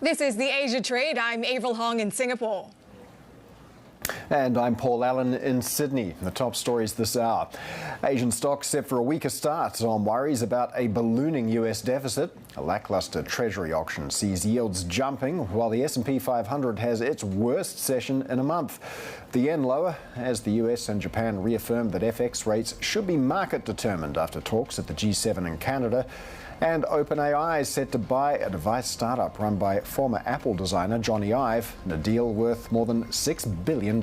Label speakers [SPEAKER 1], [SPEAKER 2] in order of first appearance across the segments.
[SPEAKER 1] This is the Asia Trade. I'm Avril Hong in Singapore.
[SPEAKER 2] And I'm Paul Allen in Sydney. The top stories this hour. Asian stocks set for a weaker start on worries about a ballooning US deficit. A lackluster Treasury auction sees yields jumping, while the S&P 500 has its worst session in a month. The yen lower as the US and Japan reaffirmed that FX rates should be market determined after talks at the G7 in Canada. And OpenAI is set to buy a device startup run by former Apple designer Johnny Ive in a deal worth more than $6 billion.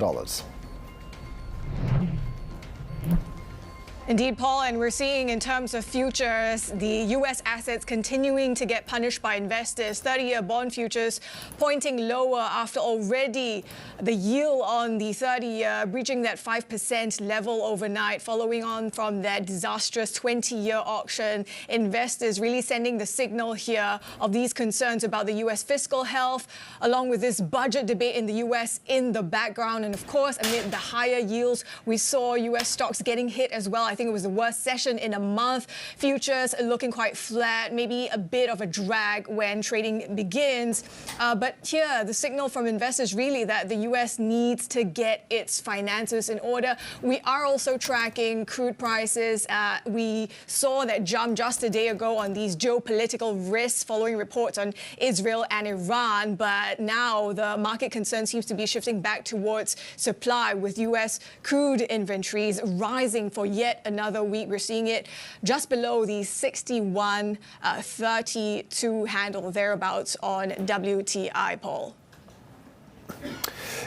[SPEAKER 1] Indeed, Paul, and we're seeing in terms of futures, the U.S. assets continuing to get punished by investors. 30-year bond futures pointing lower after already the yield on the 30-year breaching that 5% level overnight, following on from that disastrous 20-year auction. Investors really sending the signal here of these concerns about the U.S. fiscal health, along with this budget debate in the U.S. in the background. And of course, amid the higher yields, we saw U.S. stocks getting hit as well. I think it was the worst session in a month. Futures looking quite flat, maybe a bit of a drag when trading begins. But here, the signal from investors really that the U.S. needs to get its finances in order. We are also tracking crude prices. We saw that jump just a day ago on these geopolitical risks following reports on Israel and Iran. But now the market concern seems to be shifting back towards supply, with U.S. crude inventories rising for yet another week. We're seeing it just below the 61.32 handle thereabouts on WTI, Paul.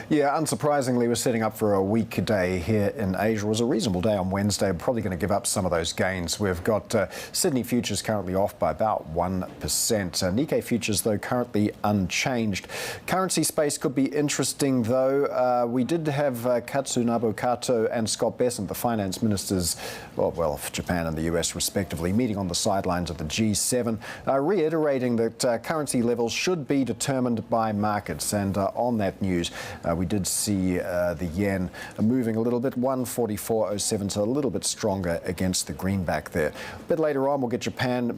[SPEAKER 2] Yeah, unsurprisingly, we're setting up for a weak day here in Asia. It was a reasonable day on Wednesday. We're probably going to give up some of those gains. We've got Sydney futures currently off by about 1%. Nikkei futures, though, currently unchanged. Currency space could be interesting, though. We did have Bessent Kato and Scott Bessent, the finance ministers, well, of Japan and the US, respectively, meeting on the sidelines of the G7, reiterating that currency levels should be determined by markets. And on that news, we did see the yen moving a little bit, 144.07, so a little bit stronger against the greenback there. A bit later on, we'll get Japan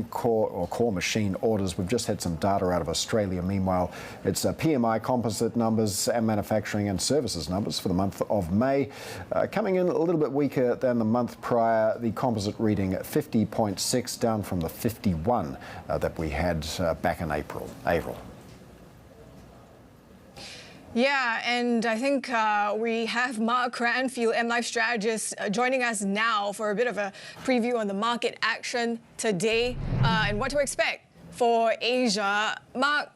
[SPEAKER 2] core machine orders. We've just had some data out of Australia. Meanwhile, it's PMI composite numbers and manufacturing and services numbers for the month of May, coming in a little bit weaker than the month prior. The composite reading at 50.6, down from the 51 that we had back in April.
[SPEAKER 1] Yeah, and I think we have Mark Cranfield, MLife strategist, joining us now for a bit of a preview on the market action today and what to expect for Asia. Mark,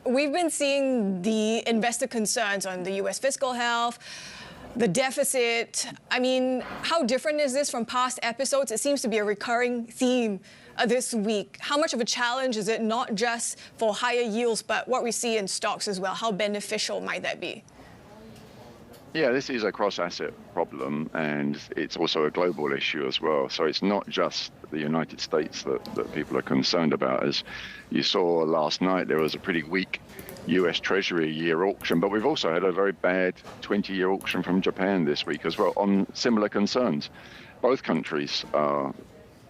[SPEAKER 1] we've been seeing the investor concerns on the U.S. fiscal health, the deficit. I mean, how different is this from past episodes? It seems to be a recurring theme this week. How much of a challenge is it, not just for higher yields, but what we see in stocks as well? How beneficial might that be?
[SPEAKER 3] Yeah, this is a cross-asset problem, and it's also a global issue as well. So it's not just the United States that people are concerned about. As you saw last night, there was a pretty weak US Treasury year auction, but we've also had a very bad 20-year auction from Japan this week as well on similar concerns. Both countries are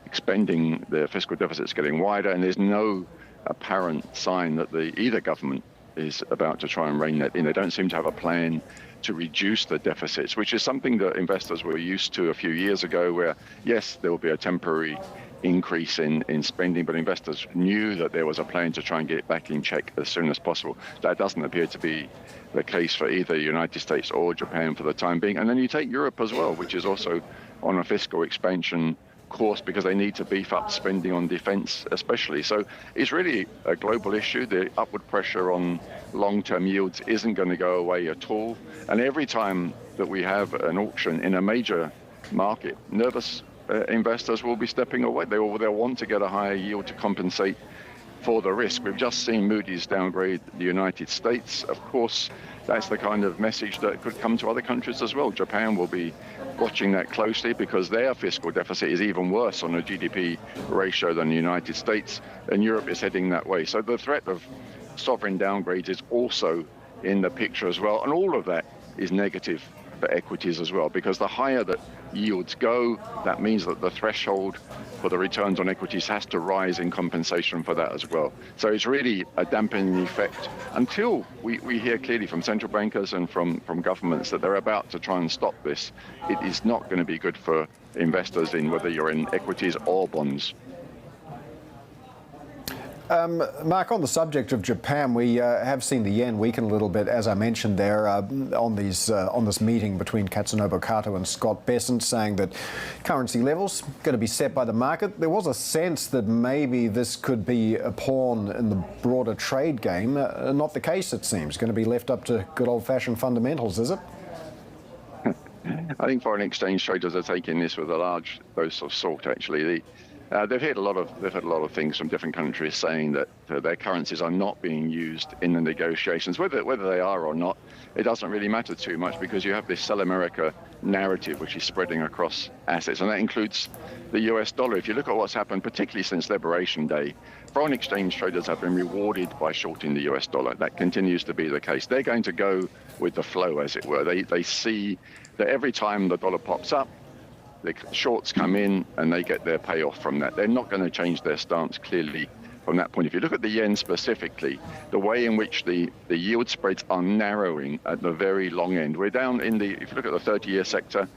[SPEAKER 3] expending their fiscal deficits getting wider, and there's no apparent sign that either government is about to try and rein that in. They don't seem to have a plan to reduce the deficits, which is something that investors were used to a few years ago, where, yes, there will be a temporary increase in spending, but investors knew that there was a plan to try and get it back in check as soon as possible. That doesn't appear to be the case for either the United States or Japan for the time being. And then you take Europe as well, which is also on a fiscal expansion course because they need to beef up spending on defense especially. So it's really a global issue. The upward pressure on long-term yields isn't going to go away at all. And every time that we have an auction in a major market, nervous investors will be stepping away. They'll want to get a higher yield to compensate for the risk. We've just seen Moody's downgrade the United States. Of course, that's the kind of message that could come to other countries as well. Japan will be watching that closely because their fiscal deficit is even worse on a GDP ratio than the United States, and Europe is heading that way. So the threat of sovereign downgrades is also in the picture as well, and all of that is negative for equities as well, because the higher that yields go, that means that the threshold for the returns on equities has to rise in compensation for that as well. So it's really a dampening effect until we hear clearly from central bankers and from governments that they're about to try and stop this. It is not going to be good for investors in whether you're in equities or bonds.
[SPEAKER 2] Mark, on the subject of Japan, we have seen the yen weaken a little bit, as I mentioned there, on this meeting between Katsunobu Kato and Scott Bessent, saying that currency levels going to be set by the market. There was a sense that maybe this could be a pawn in the broader trade game. Not the case, it seems. Going to be left up to good old-fashioned fundamentals, is it?
[SPEAKER 3] I think foreign exchange traders are taking this with a large dose of salt, actually. They've heard a lot of things from different countries saying that their currencies are not being used in the negotiations. Whether they are or not, it doesn't really matter too much, because you have this Sell America narrative which is spreading across assets, and that includes the US dollar. If you look at what's happened, particularly since Liberation Day, foreign exchange traders have been rewarded by shorting the US dollar. That continues to be the case. They're going to go with the flow, as it were. They see that every time the dollar pops up, the shorts come in and they get their payoff from that. They're not going to change their stance clearly from that point. If you look at the yen specifically, the way in which the yield spreads are narrowing at the very long end. We're down in if you look at the 30-year sector,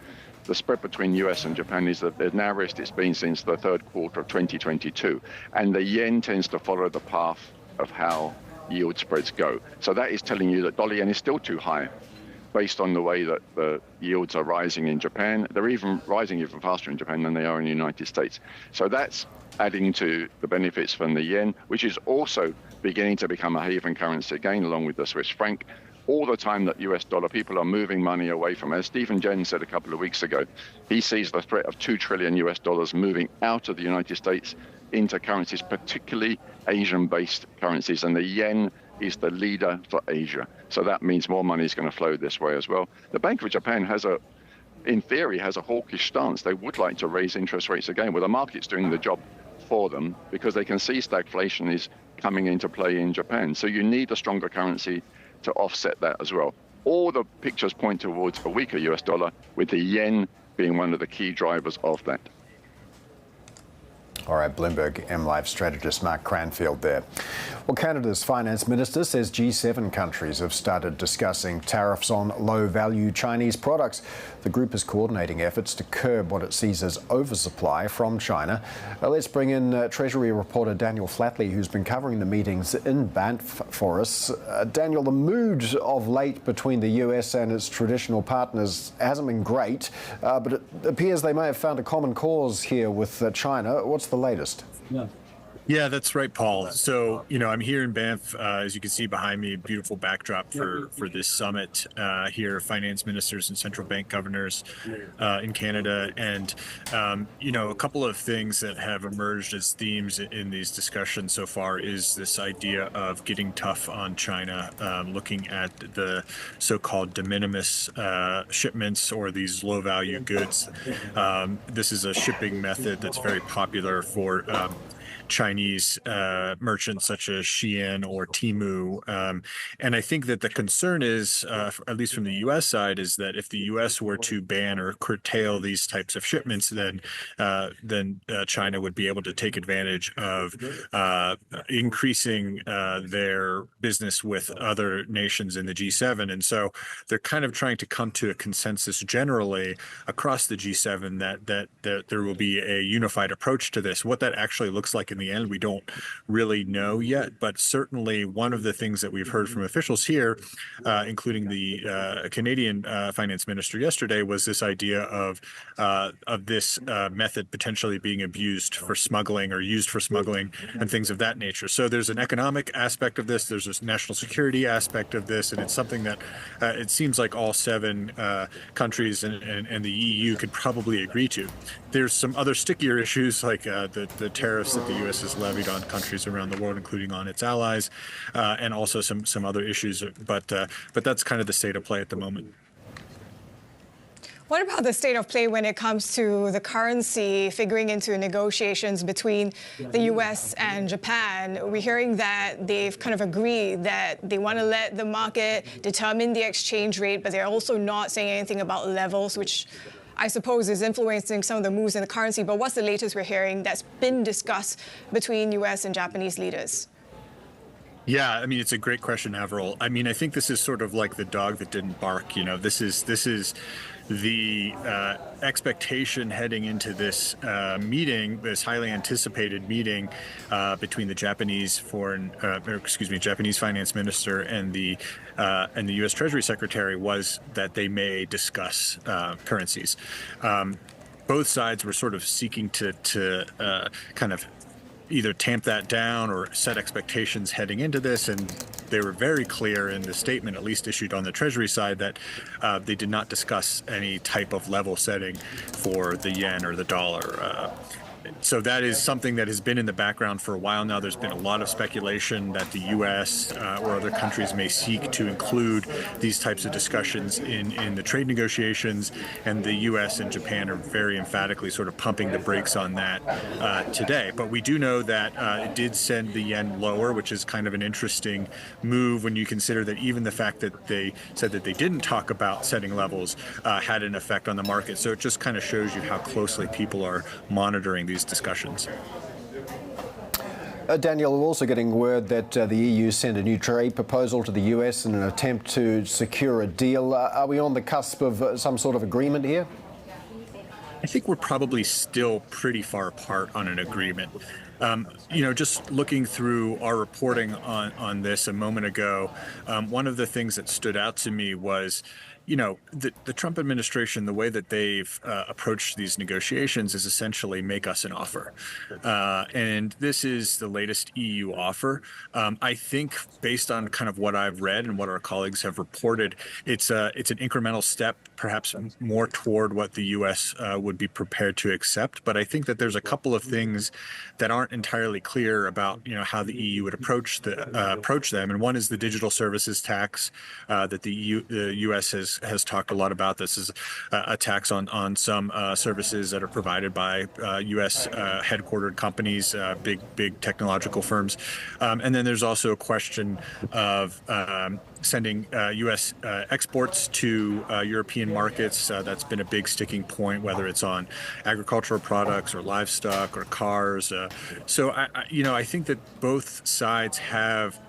[SPEAKER 3] the spread between US and Japan is the narrowest it's been since the third quarter of 2022. And the yen tends to follow the path of how yield spreads go. So that is telling you that dollar yen is still too high, based on the way that the yields are rising in Japan. They're even rising even faster in Japan than they are in the United States. So that's adding to the benefits from the yen, which is also beginning to become a haven currency again, along with the Swiss franc. All the time that US dollar, people are moving money away from it. As Stephen Jayne said a couple of weeks ago, he sees the threat of $2 trillion US dollars moving out of the United States into currencies, particularly Asian-based currencies, and the yen is the leader for Asia. So that means more money is going to flow this way as well. The Bank of Japan in theory, has a hawkish stance. They would like to raise interest rates again. Well, the market's doing the job for them because they can see stagflation is coming into play in Japan. So you need a stronger currency to offset that as well. All the pictures point towards a weaker US dollar, with the yen being one of the key drivers of that.
[SPEAKER 2] All right, Bloomberg MLive strategist Mark Cranfield there. Well, Canada's finance minister says G7 countries have started discussing tariffs on low-value Chinese products. The group is coordinating efforts to curb what it sees as oversupply from China. Let's bring in Treasury reporter Daniel Flatley, who's been covering the meetings in Banff for us. Daniel, the mood of late between the US and its traditional partners hasn't been great, but it appears they may have found a common cause here with China. What's the latest?
[SPEAKER 4] Yeah, that's right, Paul. So, I'm here in Banff, as you can see behind me, beautiful backdrop for this summit here, finance ministers and central bank governors in Canada. And, a couple of things that have emerged as themes in these discussions so far is this idea of getting tough on China, looking at the so-called de minimis shipments, or these low-value goods. This is a shipping method that's very popular for Chinese merchants such as Shein or Temu. And I think that the concern is, at least from the U.S. side, is that if the U.S. were to ban or curtail these types of shipments, then China would be able to take advantage of increasing their business with other nations in the G7. And so they're kind of trying to come to a consensus generally across the G7 that there will be a unified approach to this. What that actually looks like in the end, we don't really know yet, but certainly one of the things that we've heard from officials here, including the Canadian finance minister yesterday, was this idea of this method potentially being abused for smuggling or used for smuggling and things of that nature. So there's an economic aspect of this, there's a national security aspect of this, and it's something that it seems like all 7 countries and the EU could probably agree to. There's some other stickier issues like the tariffs that the U.S. has levied on countries around the world, including on its allies, and also some other issues. But that's kind of the state of play at the moment.
[SPEAKER 1] What about the state of play when it comes to the currency figuring into negotiations between the US and Japan? We're hearing that they've kind of agreed that they want to let the market determine the exchange rate, but they're also not saying anything about levels, which I suppose is influencing some of the moves in the currency. But what's the latest we're hearing that's been discussed between US and Japanese leaders?
[SPEAKER 4] Yeah, I mean, it's a great question, Avril. I mean, I think this is sort of like the dog that didn't bark. You know, this is the expectation heading into this meeting, this highly anticipated meeting between the Japanese Japanese finance minister and the U.S. Treasury Secretary was that they may discuss currencies. Both sides were sort of seeking to kind of either tamp that down or set expectations heading into this, and they were very clear in the statement, at least issued on the Treasury side, that they did not discuss any type of level setting for the yen or the dollar. So that is something that has been in the background for a while now. There's been a lot of speculation that the U.S. Or other countries may seek to include these types of discussions in the trade negotiations, and the U.S. and Japan are very emphatically sort of pumping the brakes on that today. But we do know that it did send the yen lower, which is kind of an interesting move when you consider that even the fact that they said that they didn't talk about setting levels had an effect on the market. So it just kind of shows you how closely people are monitoring these discussions.
[SPEAKER 2] Daniel, we're also getting word that the EU sent a new trade proposal to the US in an attempt to secure a deal. Are we on the cusp of some sort of agreement here?
[SPEAKER 4] I think we're probably still pretty far apart on an agreement. You know, just looking through our reporting on this a moment ago, one of the things that stood out to me was, you know, the Trump administration, the way that they've approached these negotiations is essentially make us an offer. And this is the latest EU offer. I think based on kind of what I've read and what our colleagues have reported, it's an incremental step, perhaps more toward what the U.S. Would be prepared to accept. But I think that there's a couple of things that aren't entirely clear about, you know, how the EU would approach them. And one is the digital services tax that the U.S. has talked a lot about. This is a tax on some services that are provided by U.S. headquartered companies, big technological firms. And then there's also a question of sending U.S. exports to European markets. That's been a big sticking point, whether it's on agricultural products or livestock or cars. So I think that both sides have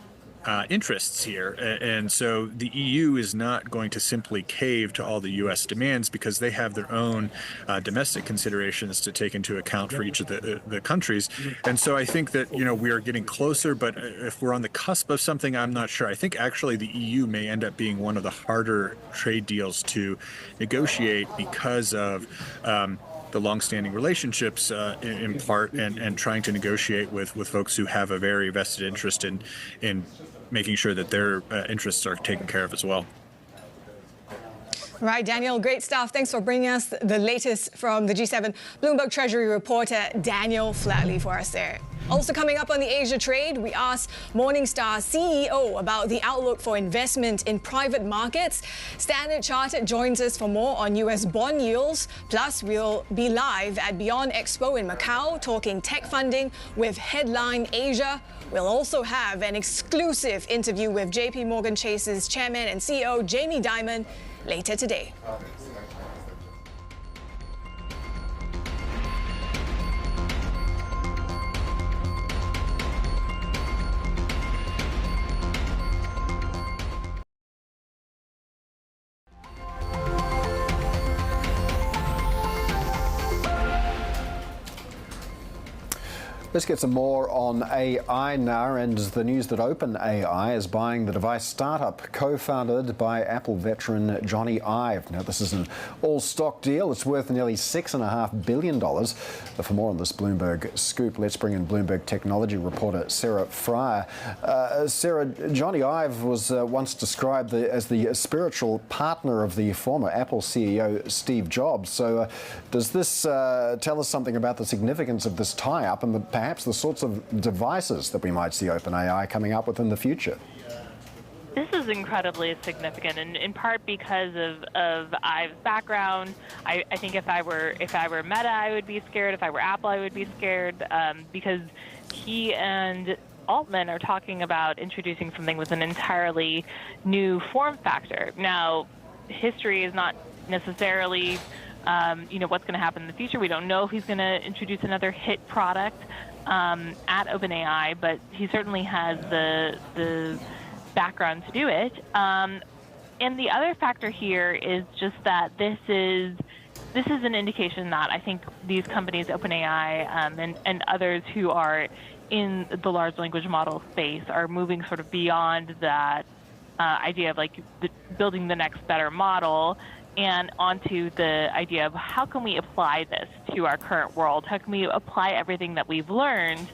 [SPEAKER 4] interests here. And so the EU is not going to simply cave to all the U.S. demands because they have their own domestic considerations to take into account for each of the countries. And so I think that, you know, we are getting closer, but if we're on the cusp of something, I'm not sure. I think actually the EU may end up being one of the harder trade deals to negotiate because of the longstanding relationships in part and trying to negotiate with folks who have a very vested interest in making sure that their interests are taken care of as well.
[SPEAKER 1] Right, Daniel, great stuff. Thanks for bringing us the latest from the G7. Bloomberg Treasury reporter Daniel Flatley for us there. Also coming up on the Asia trade, we asked Morningstar CEO about the outlook for investment in private markets. Standard Chartered joins us for more on U.S. bond yields. Plus, we'll be live at Beyond Expo in Macau talking tech funding with Headline Asia. We'll also have an exclusive interview with JPMorgan Chase's chairman and CEO Jamie Dimon later today.
[SPEAKER 2] Let's get some more on AI now, and the news that OpenAI is buying the device startup co-founded by Apple veteran Johnny Ive. Now, this is an all-stock deal. It's worth nearly $6.5 billion. For more on this Bloomberg scoop, let's bring in Bloomberg technology reporter Sarah Fryer. Sarah, Johnny Ive was once described as the spiritual partner of the former Apple CEO Steve Jobs. So does this tell us something about the significance of this tie-up and perhaps the sorts of devices that we might see OpenAI coming up with in the future?
[SPEAKER 5] This is incredibly significant, and in part because of Ive's background. I think if I were Meta, I would be scared. If I were Apple, I would be scared, because he and Altman are talking about introducing something with an entirely new form factor. Now, history is not necessarily what's going to happen in the future. We don't know if he's going to introduce another hit product at OpenAI, but he certainly has the background to do it. And the other factor here is just that this is an indication that I think these companies, OpenAI and others who are in the large language model space, are moving sort of beyond that idea of like building the next better model and onto the idea of how can we apply this to our current world? How can we apply everything that we've learned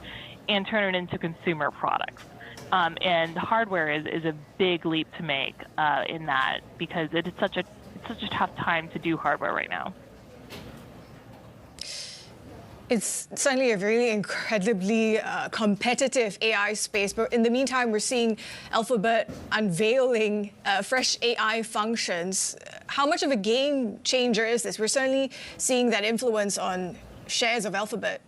[SPEAKER 5] and turn it into consumer products? And hardware is a big leap to make in that, because it's such a tough time to do hardware right now.
[SPEAKER 1] It's certainly a really incredibly competitive AI space, but in the meantime, we're seeing Alphabet unveiling fresh AI functions. How much of a game changer is this? We're certainly seeing that influence on shares of Alphabet.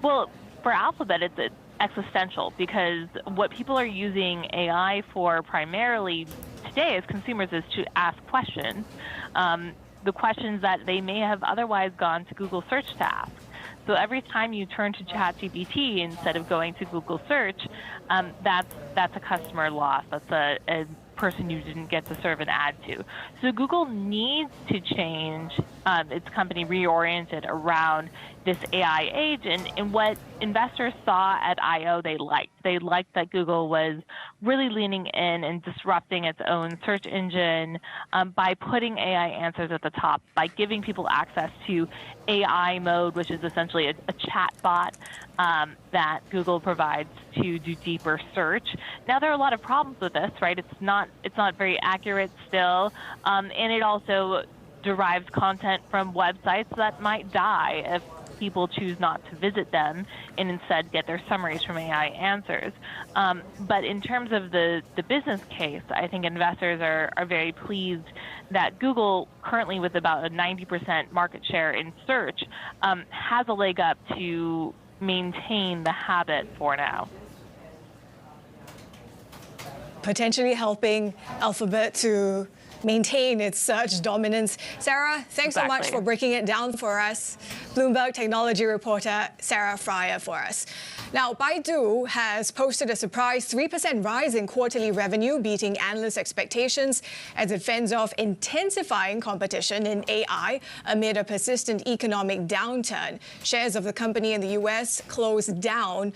[SPEAKER 5] Well, for Alphabet, it's existential, because what people are using AI for primarily today as consumers is to ask questions. The questions that they may have otherwise gone to Google search to ask. So every time you turn to ChatGPT instead of going to Google search, that's a customer loss. That's a person you didn't get to serve an ad to. So Google needs to change its company, reoriented around this AI age. And what investors saw at I.O. they liked. They liked that Google was really leaning in and disrupting its own search engine by putting AI answers at the top, by giving people access to AI mode, which is essentially a chat bot that Google provides to do deeper search. Now, there are a lot of problems with this, right? It's not very accurate still, and it also derives content from websites that might die if people choose not to visit them and instead get their summaries from AI answers. But in terms of the business case, I think investors are very pleased that Google, currently with about a 90% market share in search, has a leg up to maintain the habit for now.
[SPEAKER 1] Potentially helping Alphabet to maintain its search dominance. Sarah, thanks so much for breaking it down for us. Bloomberg technology reporter Sarah Fryer for us. Now, Baidu has posted a surprise 3% rise in quarterly revenue, beating analyst expectations as it fends off intensifying competition in AI amid a persistent economic downturn. Shares of the company in the U.S. closed down.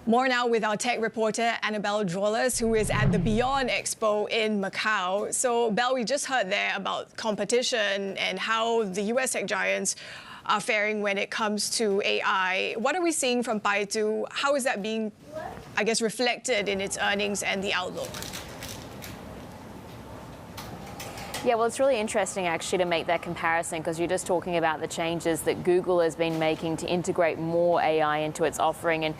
[SPEAKER 1] More now with our tech reporter, Annabelle Drawlers, who is at the Beyond Expo in Macau. So, Belle, we just heard there about competition and how the US tech giants are faring when it comes to AI. What are we seeing from Baidu? How is that being, I guess, reflected in its earnings and the outlook?
[SPEAKER 6] Yeah, well, it's really interesting actually to make that comparison, because you're just talking about the changes that Google has been making to integrate more AI into its offering. And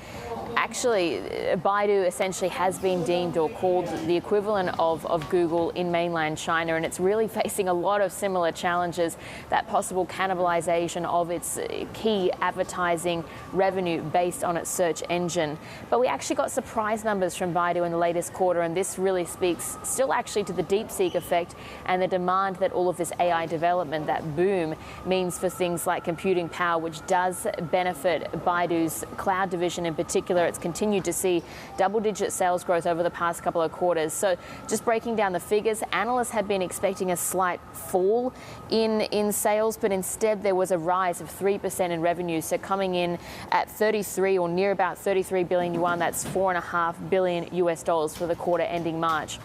[SPEAKER 6] actually, Baidu essentially has been deemed or called the equivalent of Google in mainland China, and it's really facing a lot of similar challenges, that possible cannibalization of its key advertising revenue based on its search engine. But we actually got surprise numbers from Baidu in the latest quarter, and this really speaks still actually to the DeepSeek effect and the demand that all of this AI development, that boom, means for things like computing power, which does benefit Baidu's cloud division in particular. It's continued to see double-digit sales growth over the past couple of quarters. So just breaking down the figures, analysts had been expecting a slight fall in sales, but instead there was a rise of 3% in revenue. So coming in at 33 or near about 33 billion yuan, that's $4.5 billion US for the quarter ending March.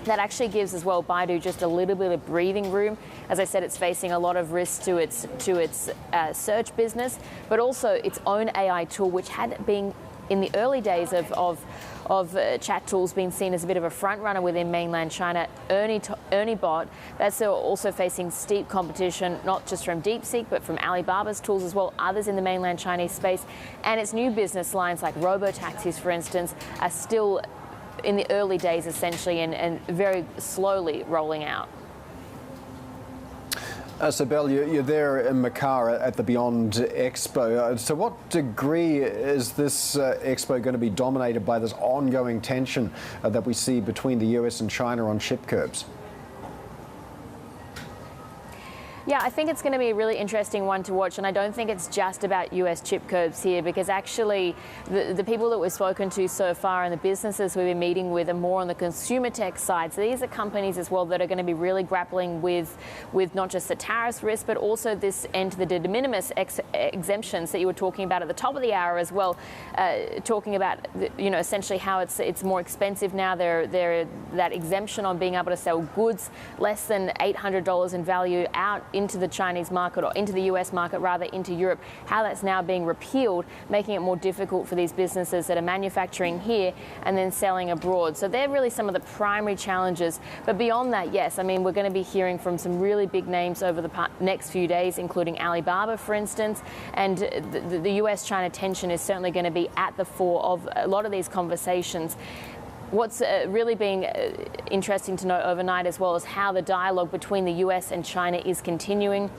[SPEAKER 6] That actually gives as well Baidu just a little bit of breathing room. As I said, it's facing a lot of risk to its search business, but also its own AI tool, which had been in the early days of chat tools been seen as a bit of a front runner within mainland China. ErnieBot, that's also facing steep competition, not just from DeepSeek, but from Alibaba's tools as well, others in the mainland Chinese space. And its new business lines like robo-taxis, for instance, are still in the early days, essentially, and very slowly rolling out.
[SPEAKER 2] So, Belle, you're there in Macau at the Beyond Expo. To what degree is this expo going to be dominated by this ongoing tension that we see between the US and China on chip curbs?
[SPEAKER 6] Yeah, I think it's going to be a really interesting one to watch, and I don't think it's just about US chip curbs here, because actually the people that we've spoken to so far and the businesses we've been meeting with are more on the consumer tech side. So these are companies as well that are going to be really grappling with not just the tariffs risk, but also this end to the de minimis exemptions that you were talking about at the top of the hour as well, talking about essentially how it's more expensive now. There that exemption on being able to sell goods less than $800 in value out into the Chinese market, or into the US market rather, into Europe, how that's now being repealed, making it more difficult for these businesses that are manufacturing here and then selling abroad. So they're really some of the primary challenges. But beyond that, yes, I mean, we're going to be hearing from some really big names over the next few days, including Alibaba, for instance, and the US-China tension is certainly going to be at the fore of a lot of these conversations. What's really been interesting to note overnight as well is how the dialogue between the US and China is continuing.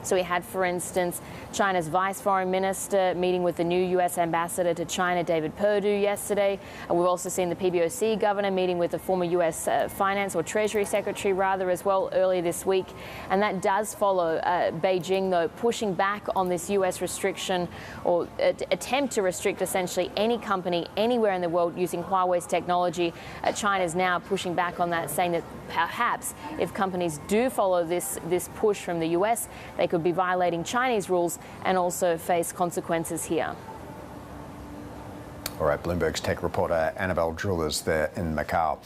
[SPEAKER 6] So we had, for instance, China's Vice Foreign Minister meeting with the new US Ambassador to China, David Perdue, yesterday. And we've also seen the PBOC governor meeting with the former US Finance or Treasury Secretary, rather, as well, earlier this week. And that does follow Beijing, though, pushing back on this US restriction, or attempt to restrict essentially any company anywhere in the world using Huawei's technology. China's now pushing back on that, saying that perhaps if companies do follow this push from the US, they could be violating Chinese rules and also face consequences here.
[SPEAKER 2] All right, Bloomberg's tech reporter Annabelle Drew is there in Macau.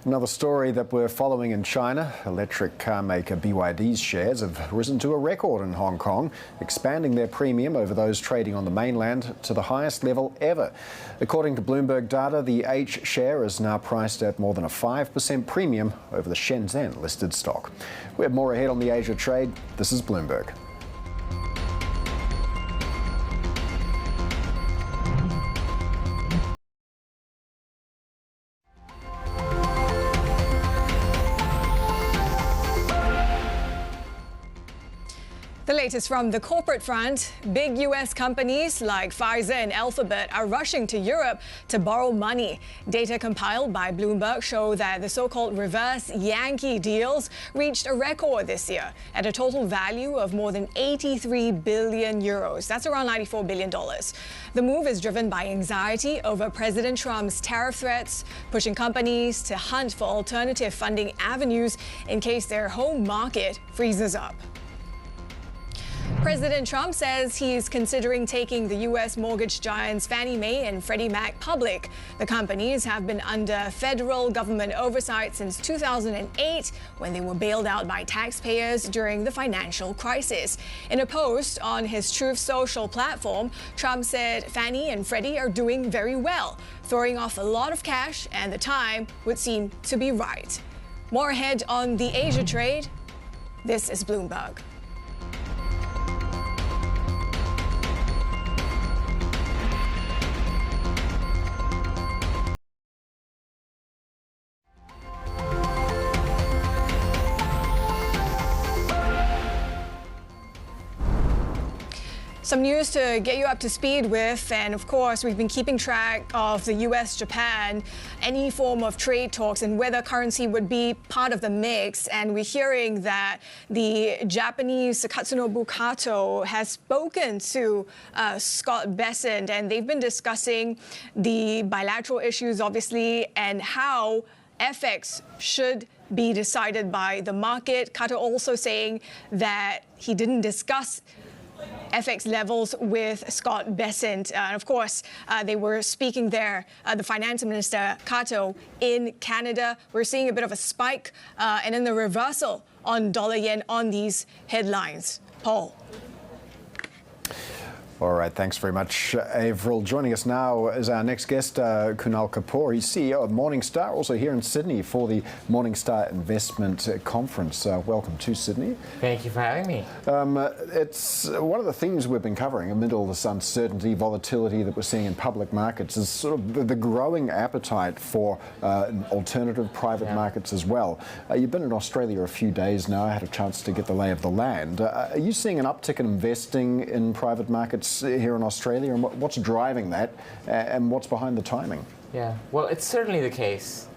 [SPEAKER 2] Another story that we're following in China, electric car maker BYD's shares have risen to a record in Hong Kong, expanding their premium over those trading on the mainland to the highest level ever. According to Bloomberg data, the H share is now priced at more than a 5% premium over the Shenzhen listed stock. We have more ahead on the Asia trade. This is Bloomberg.
[SPEAKER 1] The latest from the corporate front, big US companies like Pfizer and Alphabet are rushing to Europe to borrow money. Data compiled by Bloomberg show that the so-called reverse Yankee deals reached a record this year at a total value of more than 83 billion euros. That's around $94 billion. The move is driven by anxiety over President Trump's tariff threats, pushing companies to hunt for alternative funding avenues in case their home market freezes up. President Trump says he's considering taking the U.S. mortgage giants Fannie Mae and Freddie Mac public. The companies have been under federal government oversight since 2008, when they were bailed out by taxpayers during the financial crisis. In a post on his Truth Social platform, Trump said Fannie and Freddie are doing very well, throwing off a lot of cash, and the time would seem to be right. More ahead on the Asia trade. This is Bloomberg. Some news to get you up to speed with, and of course we've been keeping track of the US-Japan, any form of trade talks and whether currency would be part of the mix. And we're hearing that the Japanese Katsunobu Kato has spoken to Scott Bessent, and they've been discussing the bilateral issues, obviously, and how FX should be decided by the market. Kato also saying that he didn't discuss FX levels with Scott Bessent. Of course, they were speaking there, the finance minister, Kato, in Canada. We're seeing a bit of a spike and then the reversal on dollar yen on these headlines. Paul.
[SPEAKER 2] All right, thanks very much, Avril. Joining us now is our next guest, Kunal Kapoor. He's CEO of Morningstar, also here in Sydney for the Morningstar Investment Conference. Welcome to Sydney.
[SPEAKER 7] Thank you for having me.
[SPEAKER 2] It's one of the themes we've been covering amid all this uncertainty, volatility that we're seeing in public markets is sort of the growing appetite for alternative private markets as well. You've been in Australia a few days now. I had a chance to get the lay of the land. Are you seeing an uptick in investing in private markets here in Australia, and what's driving that, and what's behind the timing?
[SPEAKER 7] Yeah, well, it's certainly the case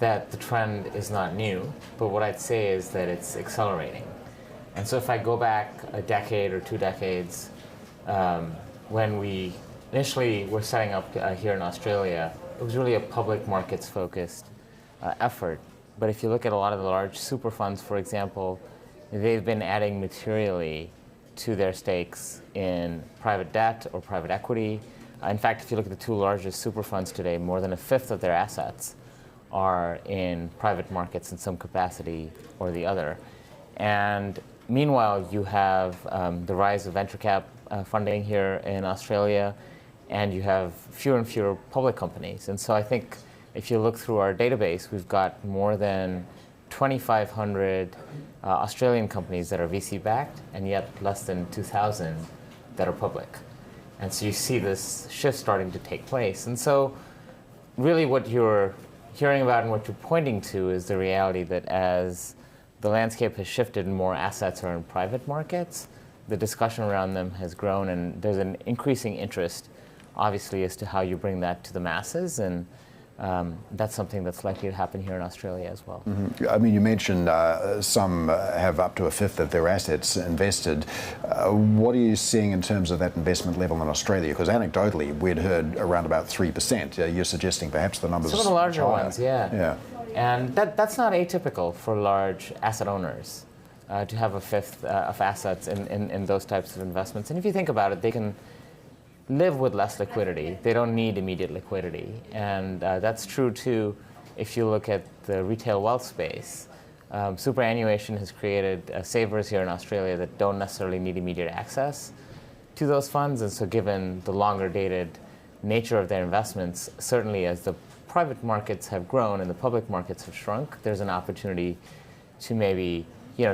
[SPEAKER 7] that the trend is not new, but what I'd say is that it's accelerating. And so if I go back a decade or 2 decades, when we initially were setting up here in Australia, it was really a public markets focused effort. But if you look at a lot of the large super funds, for example, they've been adding materially to their stakes in private debt or private equity. In fact, if you look at the 2 largest super funds today, more than a fifth of their assets are in private markets in some capacity or the other. And meanwhile, you have the rise of venture cap funding here in Australia, and you have fewer and fewer public companies. And so I think if you look through our database, we've got more than 2,500 Australian companies that are VC-backed, and yet less than 2,000 that are public. And so you see this shift starting to take place. And so really what you're hearing about and what you're pointing to is the reality that as the landscape has shifted and more assets are in private markets, the discussion around them has grown, and there's an increasing interest, obviously, as to how you bring that to the masses. And that's something that's likely to happen here in Australia as well.
[SPEAKER 2] Mm-hmm. I mean, you mentioned some have up to a fifth of their assets invested. What are you seeing in terms of that investment level in Australia? Because anecdotally, we'd heard around about 3%. You're suggesting perhaps the numbers
[SPEAKER 7] some of the larger
[SPEAKER 2] higher.
[SPEAKER 7] ones, yeah. And that's not atypical for large asset owners to have a fifth of assets in those types of investments. And if you think about it, they can live with less liquidity. They don't need immediate liquidity. And that's true too if you look at the retail wealth space. Superannuation has created savers here in Australia that don't necessarily need immediate access to those funds. And so given the longer dated nature of their investments, certainly as the private markets have grown and the public markets have shrunk, there's an opportunity to maybe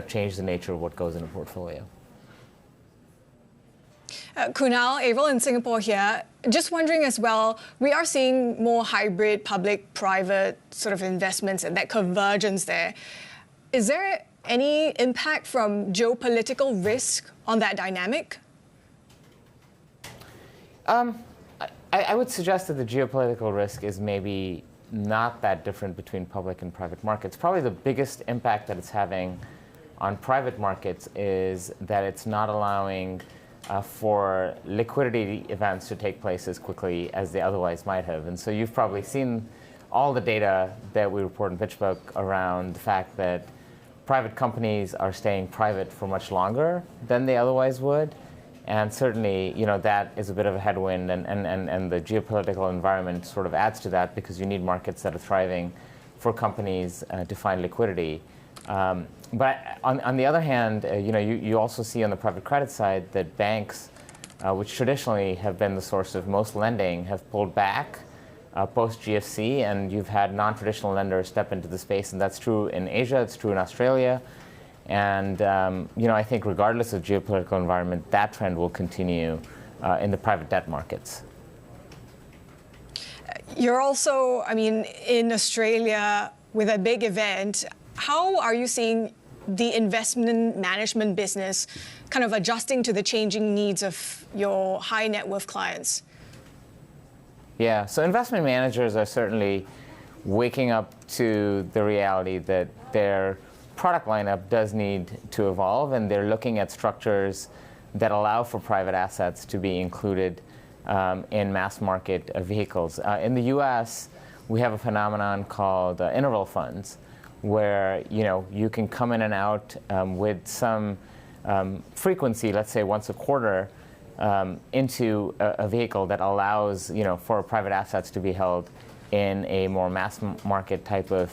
[SPEAKER 7] change the nature of what goes in a portfolio.
[SPEAKER 1] Kunal, Avril in Singapore here. Just wondering as well, we are seeing more hybrid public-private sort of investments and that convergence there. Is there any impact from geopolitical risk on that dynamic?
[SPEAKER 7] I would suggest that the geopolitical risk is maybe not that different between public and private markets. Probably the biggest impact that it's having on private markets is that it's not allowing for liquidity events to take place as quickly as they otherwise might have. And so you've probably seen all the data that we report in PitchBook around the fact that private companies are staying private for much longer than they otherwise would. And certainly, that is a bit of a headwind, and the geopolitical environment sort of adds to that because you need markets that are thriving for companies to find liquidity. But on the other hand, you also see on the private credit side that banks, which traditionally have been the source of most lending, have pulled back post-GFC, and you've had non-traditional lenders step into the space, and that's true in Asia, it's true in Australia. And I think regardless of geopolitical environment, that trend will continue in the private debt markets.
[SPEAKER 1] You're also, in Australia with a big event. How are you seeing the investment management business kind of adjusting to the changing needs of your high net worth clients?
[SPEAKER 7] Yeah, so investment managers are certainly waking up to the reality that their product lineup does need to evolve, and they're looking at structures that allow for private assets to be included in mass market vehicles. In the US, we have a phenomenon called interval funds, where you can come in and out with some frequency, let's say once a quarter, into a vehicle that allows for private assets to be held in a more mass market type of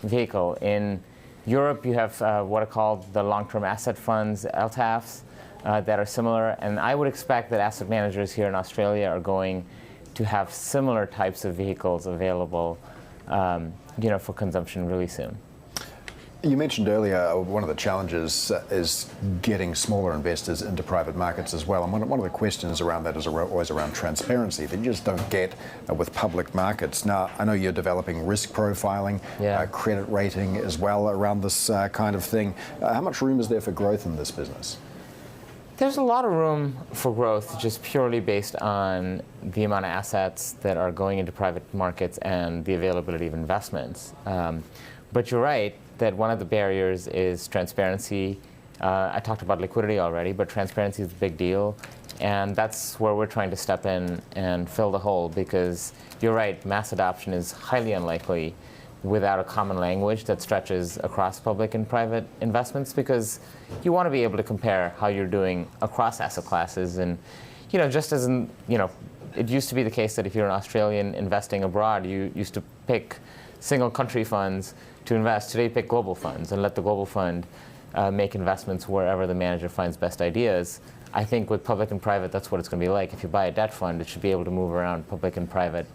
[SPEAKER 7] vehicle. In Europe, you have what are called the long-term asset funds, LTAFs, that are similar, and I would expect that asset managers here in Australia are going to have similar types of vehicles available, for consumption really soon.
[SPEAKER 2] You mentioned earlier one of the challenges is getting smaller investors into private markets as well. And one of the questions around that is always around transparency that you just don't get with public markets. Now, I know you're developing risk profiling, credit rating as well around this kind of thing. How much room is there for growth in this business?
[SPEAKER 7] There's a lot of room for growth just purely based on the amount of assets that are going into private markets and the availability of investments. But you're right that one of the barriers is transparency. I talked about liquidity already, but transparency is a big deal. And that's where we're trying to step in and fill the hole, because you're right, mass adoption is highly unlikely without a common language that stretches across public and private investments, because you want to be able to compare how you're doing across asset classes. And, just as it used to be the case that if you're an Australian investing abroad, you used to pick single country funds to invest. Today, pick global funds and let the global fund make investments wherever the manager finds best ideas. I think with public and private, that's what it's going to be like. If you buy a debt fund, it should be able to move around public and private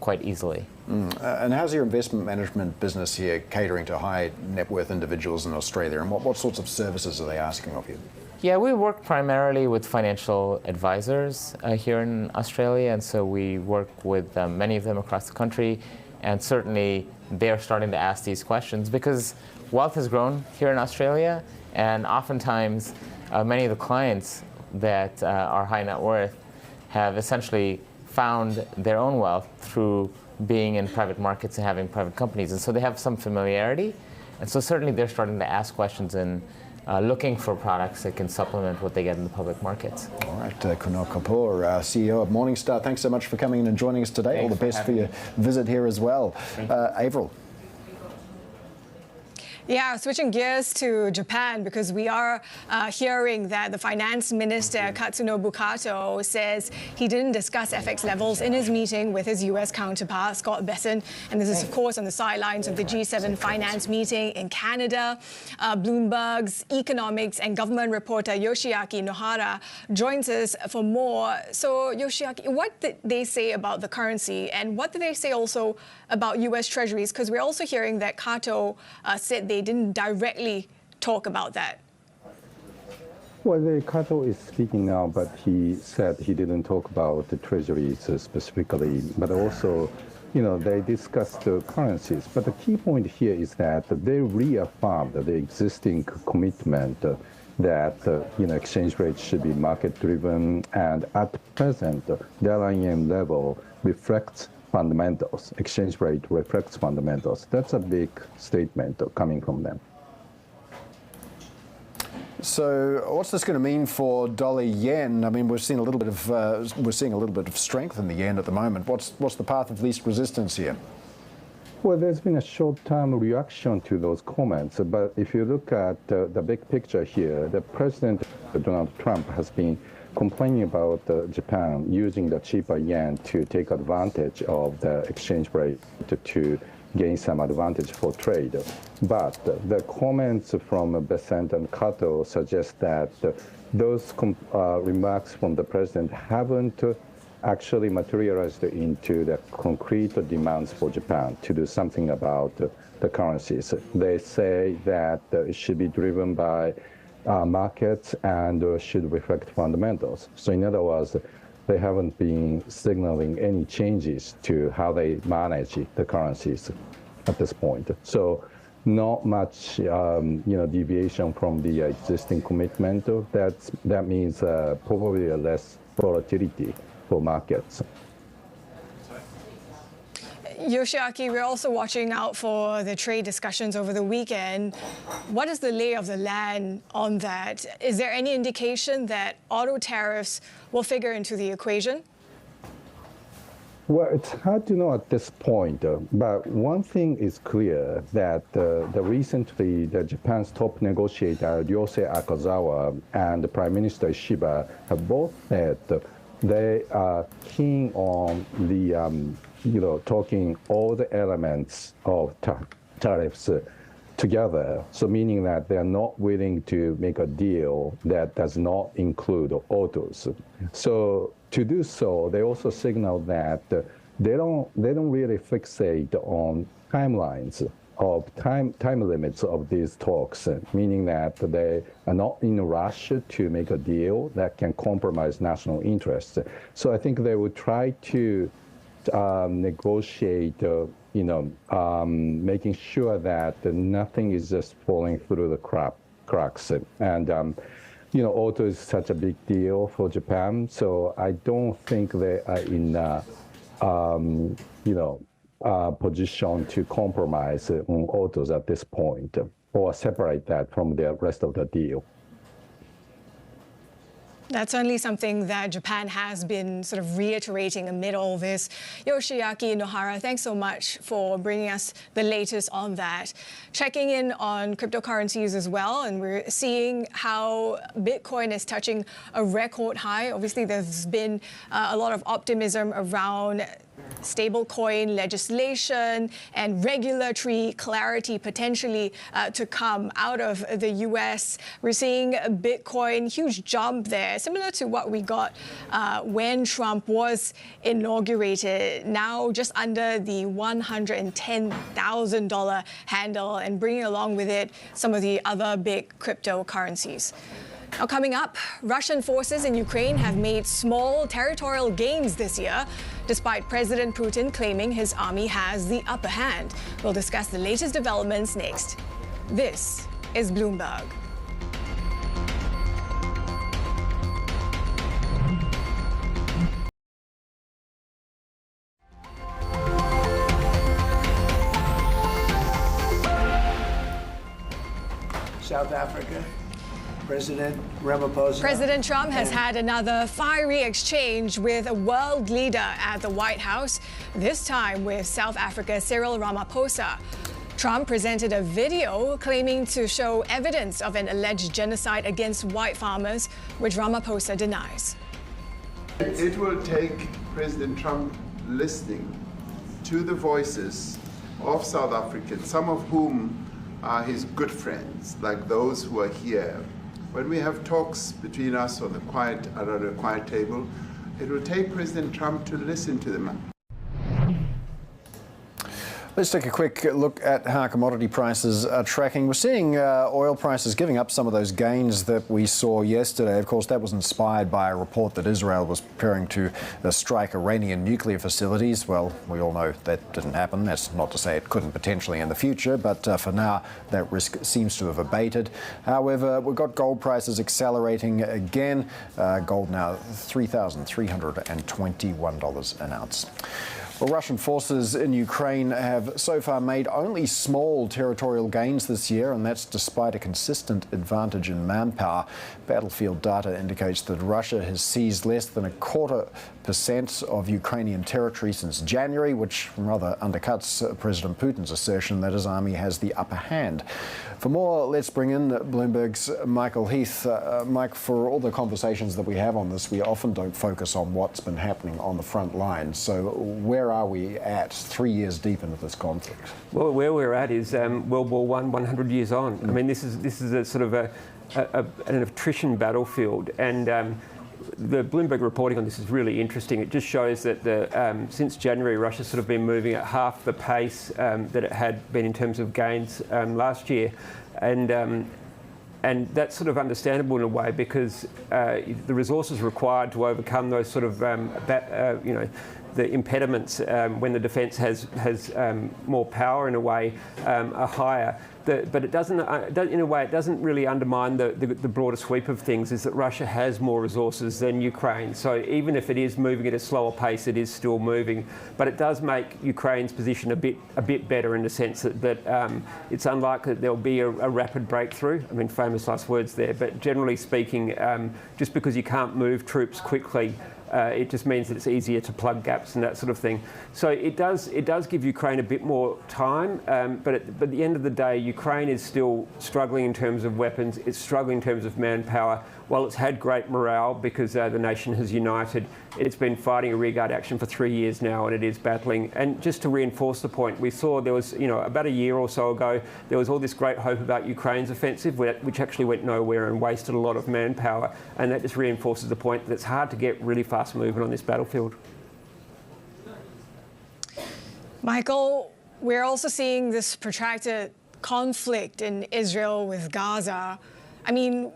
[SPEAKER 7] quite easily.
[SPEAKER 2] And how's your investment management business here catering to high net worth individuals in Australia? And what sorts of services are they asking of you?
[SPEAKER 7] Yeah, we work primarily with financial advisors here in Australia, and so we work with many of them across the country. And certainly they're starting to ask these questions because wealth has grown here in Australia, and oftentimes many of the clients that are high net worth have essentially found their own wealth through being in private markets and having private companies. And so they have some familiarity. And so certainly they're starting to ask questions and looking for products that can supplement what they get in the public markets.
[SPEAKER 2] All right, Kunal Kapoor, CEO of Morningstar, thanks so much for coming in and joining us today. All the best for your visit here as well. Avril.
[SPEAKER 1] Yeah, switching gears to Japan, because we are hearing that the finance minister, Katsunobu Kato, says he didn't discuss FX levels in his meeting with his U.S. counterpart, Scott Bessent. And this is, of course, on the sidelines of the G7 finance meeting in Canada. Bloomberg's economics and government reporter Yoshiaki Nohara joins us for more. So, Yoshiaki, what did they say about the currency? And what did they say also about U.S. Treasuries? Because we're also hearing that Kato said they didn't directly talk about that.
[SPEAKER 8] Well, Kato is speaking now, but he said he didn't talk about the treasuries specifically, but also, they discussed the currencies. But the key point here is that they reaffirmed the existing commitment that, exchange rates should be market-driven, and at present, the LIM level reflects fundamentals. Exchange rate reflects fundamentals. That's a big statement coming from them.
[SPEAKER 2] So, what's this going to mean for dollar yen? I mean, we're seeing a little bit of strength in the yen at the moment. What's the path of least resistance here?
[SPEAKER 8] Well, there's been a short-term reaction to those comments, but if you look at the big picture here, the President Donald Trump has been complaining about Japan using the cheaper yen to take advantage of the exchange rate to gain some advantage for trade. But the comments from Bessent and Kato suggest that those remarks from the president haven't actually materialized into the concrete demands for Japan to do something about the currencies. They say that it should be driven by markets and should reflect fundamentals. So in other words, they haven't been signaling any changes to how they manage the currencies at this point. So not much, deviation from the existing commitment. That means probably a less volatility for markets.
[SPEAKER 1] Yoshiaki, we're also watching out for the trade discussions over the weekend. What is the lay of the land on that? Is there any indication that auto tariffs will figure into the equation?
[SPEAKER 8] Well, it's hard to know at this point, but one thing is clear that recently Japan's top negotiator Ryosei Akazawa and Prime Minister Shiba have both said they are keen on the talking all the elements of tariffs together. So meaning that they're not willing to make a deal that does not include autos. So to do so, they also signal that they don't really fixate on timelines of time limits of these talks, meaning that they are not in a rush to make a deal that can compromise national interests. So I think they would try to negotiate, making sure that nothing is just falling through the cracks. And auto is such a big deal for Japan, so I don't think they are in position to compromise on autos at this point, or separate that from the rest of the deal.
[SPEAKER 1] That's certainly something that Japan has been sort of reiterating amid all this. Yoshiaki Nohara, thanks so much for bringing us the latest on that. Checking in on cryptocurrencies as well, and we're seeing how Bitcoin is touching a record high. Obviously, there's been a lot of optimism around stablecoin legislation and regulatory clarity potentially to come out of the US. We're seeing Bitcoin, huge jump there, similar to what we got when Trump was inaugurated, now just under the $110,000 handle, and bringing along with it some of the other big cryptocurrencies. Now, coming up, Russian forces in Ukraine have made small territorial gains this year, despite President Putin claiming his army has the upper hand. We'll discuss the latest developments next. This is Bloomberg.
[SPEAKER 9] South Africa. President Ramaphosa.
[SPEAKER 1] President Trump has had another fiery exchange with a world leader at the White House, this time with South Africa's Cyril Ramaphosa. Trump presented a video claiming to show evidence of an alleged genocide against white farmers, which Ramaphosa denies.
[SPEAKER 10] It will take President Trump listening to the voices of South Africans, some of whom are his good friends, like those who are here. When we have talks between us on around a quiet table, it will take President Trump to listen to them.
[SPEAKER 2] Let's take a quick look at how commodity prices are tracking. We're seeing oil prices giving up some of those gains that we saw yesterday. Of course, that was inspired by a report that Israel was preparing to strike Iranian nuclear facilities. Well, we all know that didn't happen. That's not to say it couldn't potentially in the future, but for now, that risk seems to have abated. However, we've got gold prices accelerating again. Gold now $3,321 an ounce. Well, Russian forces in Ukraine have so far made only small territorial gains this year, and that's despite a consistent advantage in manpower. Battlefield data indicates that Russia has seized less than 0.25% of Ukrainian territory since January, which rather undercuts President Putin's assertion that his army has the upper hand. For more, let's bring in Bloomberg's Michael Heath. Mike, for all the conversations that we have on this, we often don't focus on what's been happening on the front lines. So where are we at 3 years deep into this conflict?
[SPEAKER 11] Well, where we're at is World War I, 100 years on. I mean, this is a sort of an attrition battlefield, and the Bloomberg reporting on this is really interesting. It just shows that since January, Russia's sort of been moving at half the pace that it had been in terms of gains last year, and that's sort of understandable in a way because the resources required to overcome those sort of the impediments when the defence has more power in a way are higher. But it doesn't, in a way, it doesn't really undermine the broader sweep of things, is that Russia has more resources than Ukraine. So even if it is moving at a slower pace, it is still moving. But it does make Ukraine's position a bit better in the sense that it's unlikely that there'll be a rapid breakthrough. I mean, famous last words there. But generally speaking, just because you can't move troops quickly, it just means that it's easier to plug gaps and that sort of thing. So it does give Ukraine a bit more time, but at the end of the day, Ukraine is still struggling in terms of weapons. It's struggling in terms of manpower. while it's had great morale because the nation has united, it's been fighting a rearguard action for 3 years now, and it is battling. And just to reinforce the point, we saw there was, about a year or so ago, there was all this great hope about Ukraine's offensive, which actually went nowhere and wasted a lot of manpower. And that just reinforces the point that it's hard to get really fast movement on this battlefield.
[SPEAKER 1] Michael, we're also seeing this protracted conflict in Israel with Gaza. I mean,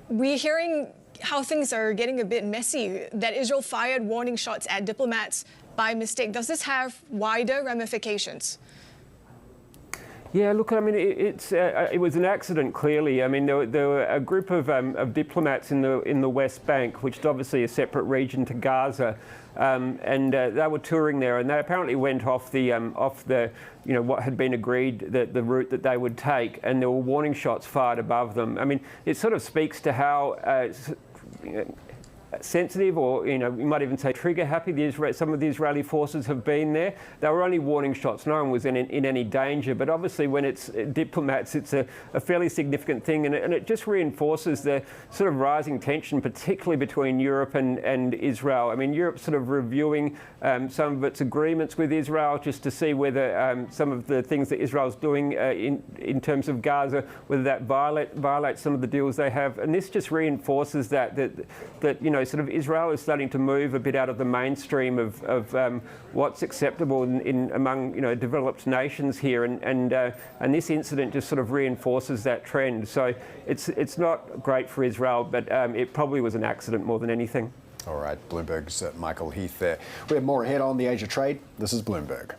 [SPEAKER 1] we're hearing how things are getting a bit messy, that Israel fired warning shots at diplomats by mistake. Does this have wider ramifications?
[SPEAKER 11] Yeah, look, I mean, it was an accident, clearly. I mean, there were a group of diplomats in the West Bank, which is obviously a separate region to Gaza, and they were touring there, and they apparently went off the what had been agreed, the route that they would take, and there were warning shots fired above them. I mean, it sort of speaks to how sensitive, or you might even say trigger happy some of the Israeli forces have been there. They were only warning shots. No one was in any danger. But obviously, when it's diplomats, it's a fairly significant thing, and it just reinforces the sort of rising tension, particularly between Europe and Israel. I mean, Europe's sort of reviewing some of its agreements with Israel just to see whether some of the things that Israel's doing in terms of Gaza, whether that violates some of the deals they have. And this just reinforces that sort of Israel is starting to move a bit out of the mainstream of what's acceptable among developed nations here, and this incident just sort of reinforces that trend. So it's not great for Israel, but it probably was an accident more than anything.
[SPEAKER 2] All right, Bloomberg's Michael Heath there. We have more ahead on the Asia trade. This is Bloomberg.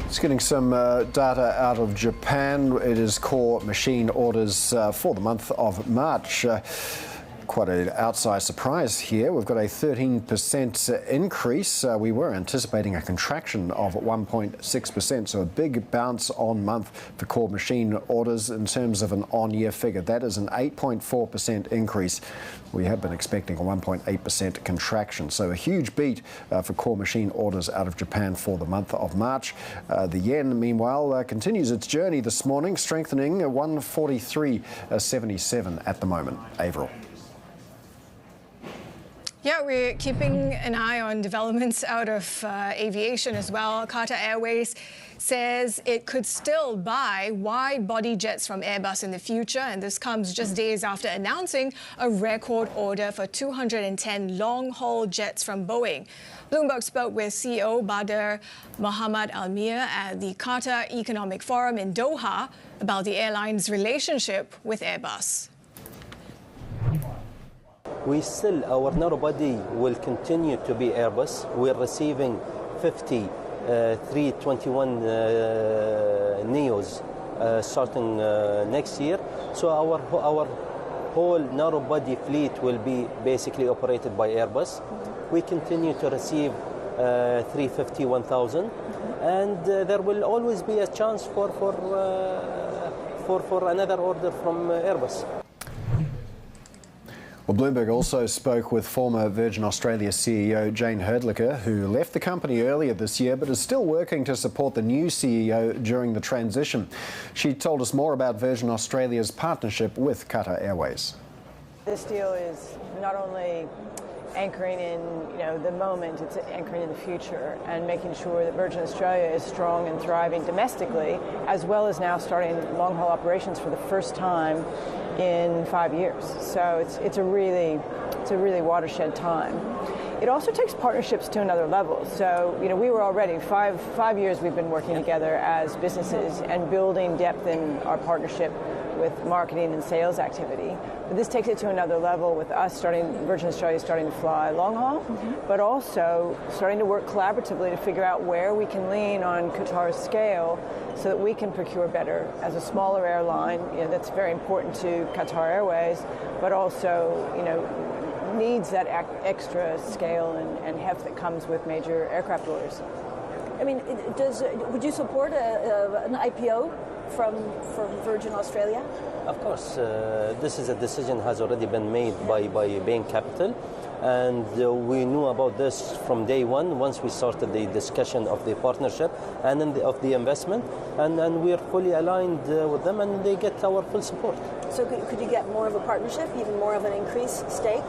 [SPEAKER 2] Just getting some data out of Japan. It is core machine orders for the month of March. Quite an outsized surprise here. We've got a 13% increase. We were anticipating a contraction of 1.6%, so a big bounce on month for core machine orders in terms of an on-year figure. That is an 8.4% increase. We had been expecting a 1.8% contraction, so a huge beat for core machine orders out of Japan for the month of March. The yen, meanwhile, continues its journey this morning, strengthening 143.77 at the moment. Avril.
[SPEAKER 1] Yeah, we're keeping an eye on developments out of aviation as well. Qatar Airways says it could still buy wide-body jets from Airbus in the future, and this comes just days after announcing a record order for 210 long-haul jets from Boeing. Bloomberg spoke with CEO Badr Mohammed Al-Meer at the Qatar Economic Forum in Doha about the airline's relationship with Airbus.
[SPEAKER 12] Our narrow body will continue to be Airbus. We're receiving 50 321 Neos starting next year. So our whole narrow body fleet will be basically operated by Airbus. We continue to receive 350-1000, and there will always be a chance for another order from Airbus.
[SPEAKER 2] Well, Bloomberg also spoke with former Virgin Australia CEO Jayne Hrdlicka, who left the company earlier this year but is still working to support the new CEO during the transition. She told us more about Virgin Australia's partnership with Qatar Airways.
[SPEAKER 13] This deal is not only anchoring in the moment, it's anchoring in the future and making sure that Virgin Australia is strong and thriving domestically, as well as now starting long-haul operations for the first time in 5 years. So it's a really watershed time. It also takes partnerships to another level. So we were already five years we've been working together as businesses and building depth in our partnership with marketing and sales activity. But this takes it to another level with us Virgin Australia starting to fly long haul, but also starting to work collaboratively to figure out where we can lean on Qatar's scale so that we can procure better as a smaller airline. That's very important to Qatar Airways, but also needs that extra scale and heft that comes with major aircraft orders.
[SPEAKER 14] I mean, would you support an IPO from Virgin Australia?
[SPEAKER 12] Of course, this is a decision has already been made by Bain Capital, and we knew about this from day one once we started the discussion of the partnership and of the investment, and we are fully aligned with them, and they get our full support.
[SPEAKER 14] So could you get more of a partnership, even more of an increased stake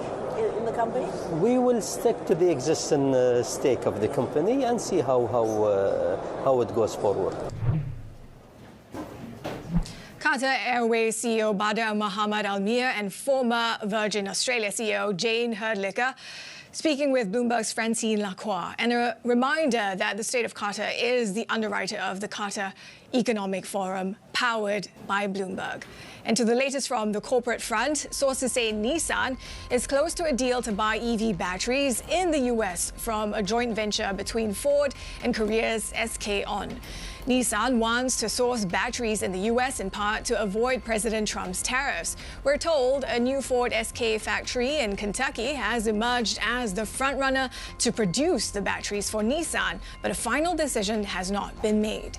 [SPEAKER 14] in the company?
[SPEAKER 12] We will stick to the existing stake of the company and see how it goes forward.
[SPEAKER 1] Qatar Airways CEO Badr Mohammed Al-Meer and former Virgin Australia CEO Jayne Hrdlicka speaking with Bloomberg's Francine Lacroix. And a reminder that the state of Qatar is the underwriter of the Qatar Economic Forum, powered by Bloomberg. And to the latest from the corporate front, sources say Nissan is close to a deal to buy EV batteries in the US from a joint venture between Ford and Korea's SK On. Nissan wants to source batteries in the US in part to avoid President Trump's tariffs. We're told a new Ford SK factory in Kentucky has emerged as the frontrunner to produce the batteries for Nissan, but a final decision has not been made.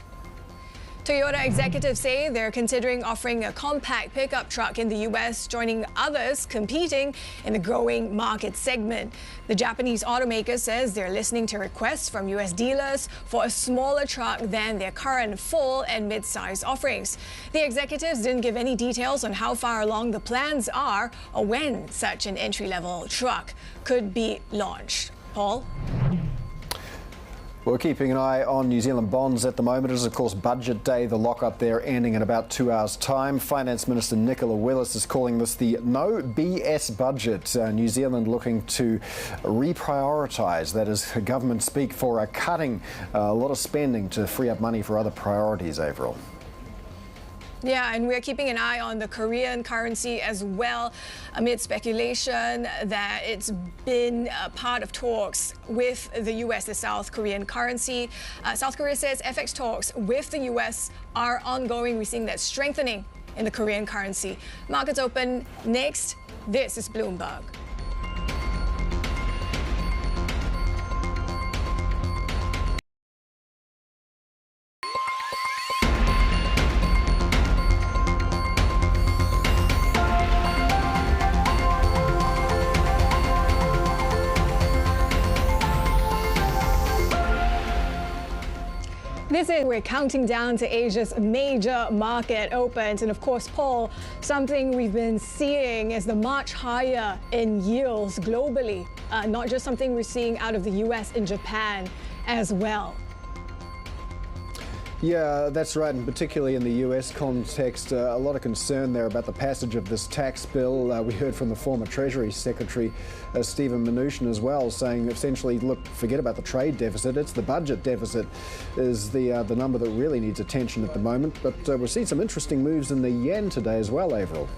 [SPEAKER 1] Toyota executives say they're considering offering a compact pickup truck in the U.S., joining others competing in the growing market segment. The Japanese automaker says they're listening to requests from U.S. dealers for a smaller truck than their current full and mid-size offerings. The executives didn't give any details on how far along the plans are or when such an entry-level truck could be launched. Paul?
[SPEAKER 2] We're keeping an eye on New Zealand bonds at the moment. It is, of course, budget day. The lockup there ending in about 2 hours' time. Finance Minister Nicola Willis is calling this the no BS budget. New Zealand looking to reprioritise, that is government speak for cutting a lot of spending to free up money for other priorities, Avril.
[SPEAKER 1] Yeah, and we're keeping an eye on the Korean currency as well, amid speculation that it's been part of talks with the U.S., the South Korean currency. South Korea says FX talks with the U.S. are ongoing. We're seeing that strengthening in the Korean currency. Markets open next. This is Bloomberg. We're counting down to Asia's major market opens. And of course, Paul, something we've been seeing is the march higher in yields globally, not just something we're seeing out of the US and Japan as well.
[SPEAKER 2] Yeah, that's right, and particularly in the US context, a lot of concern there about the passage of this tax bill. We heard from the former Treasury Secretary, Stephen Mnuchin, as well, saying essentially, look, forget about the trade deficit, it's the budget deficit is the number that really needs attention at the moment. But we've seen some interesting moves in the yen today as well, Avril.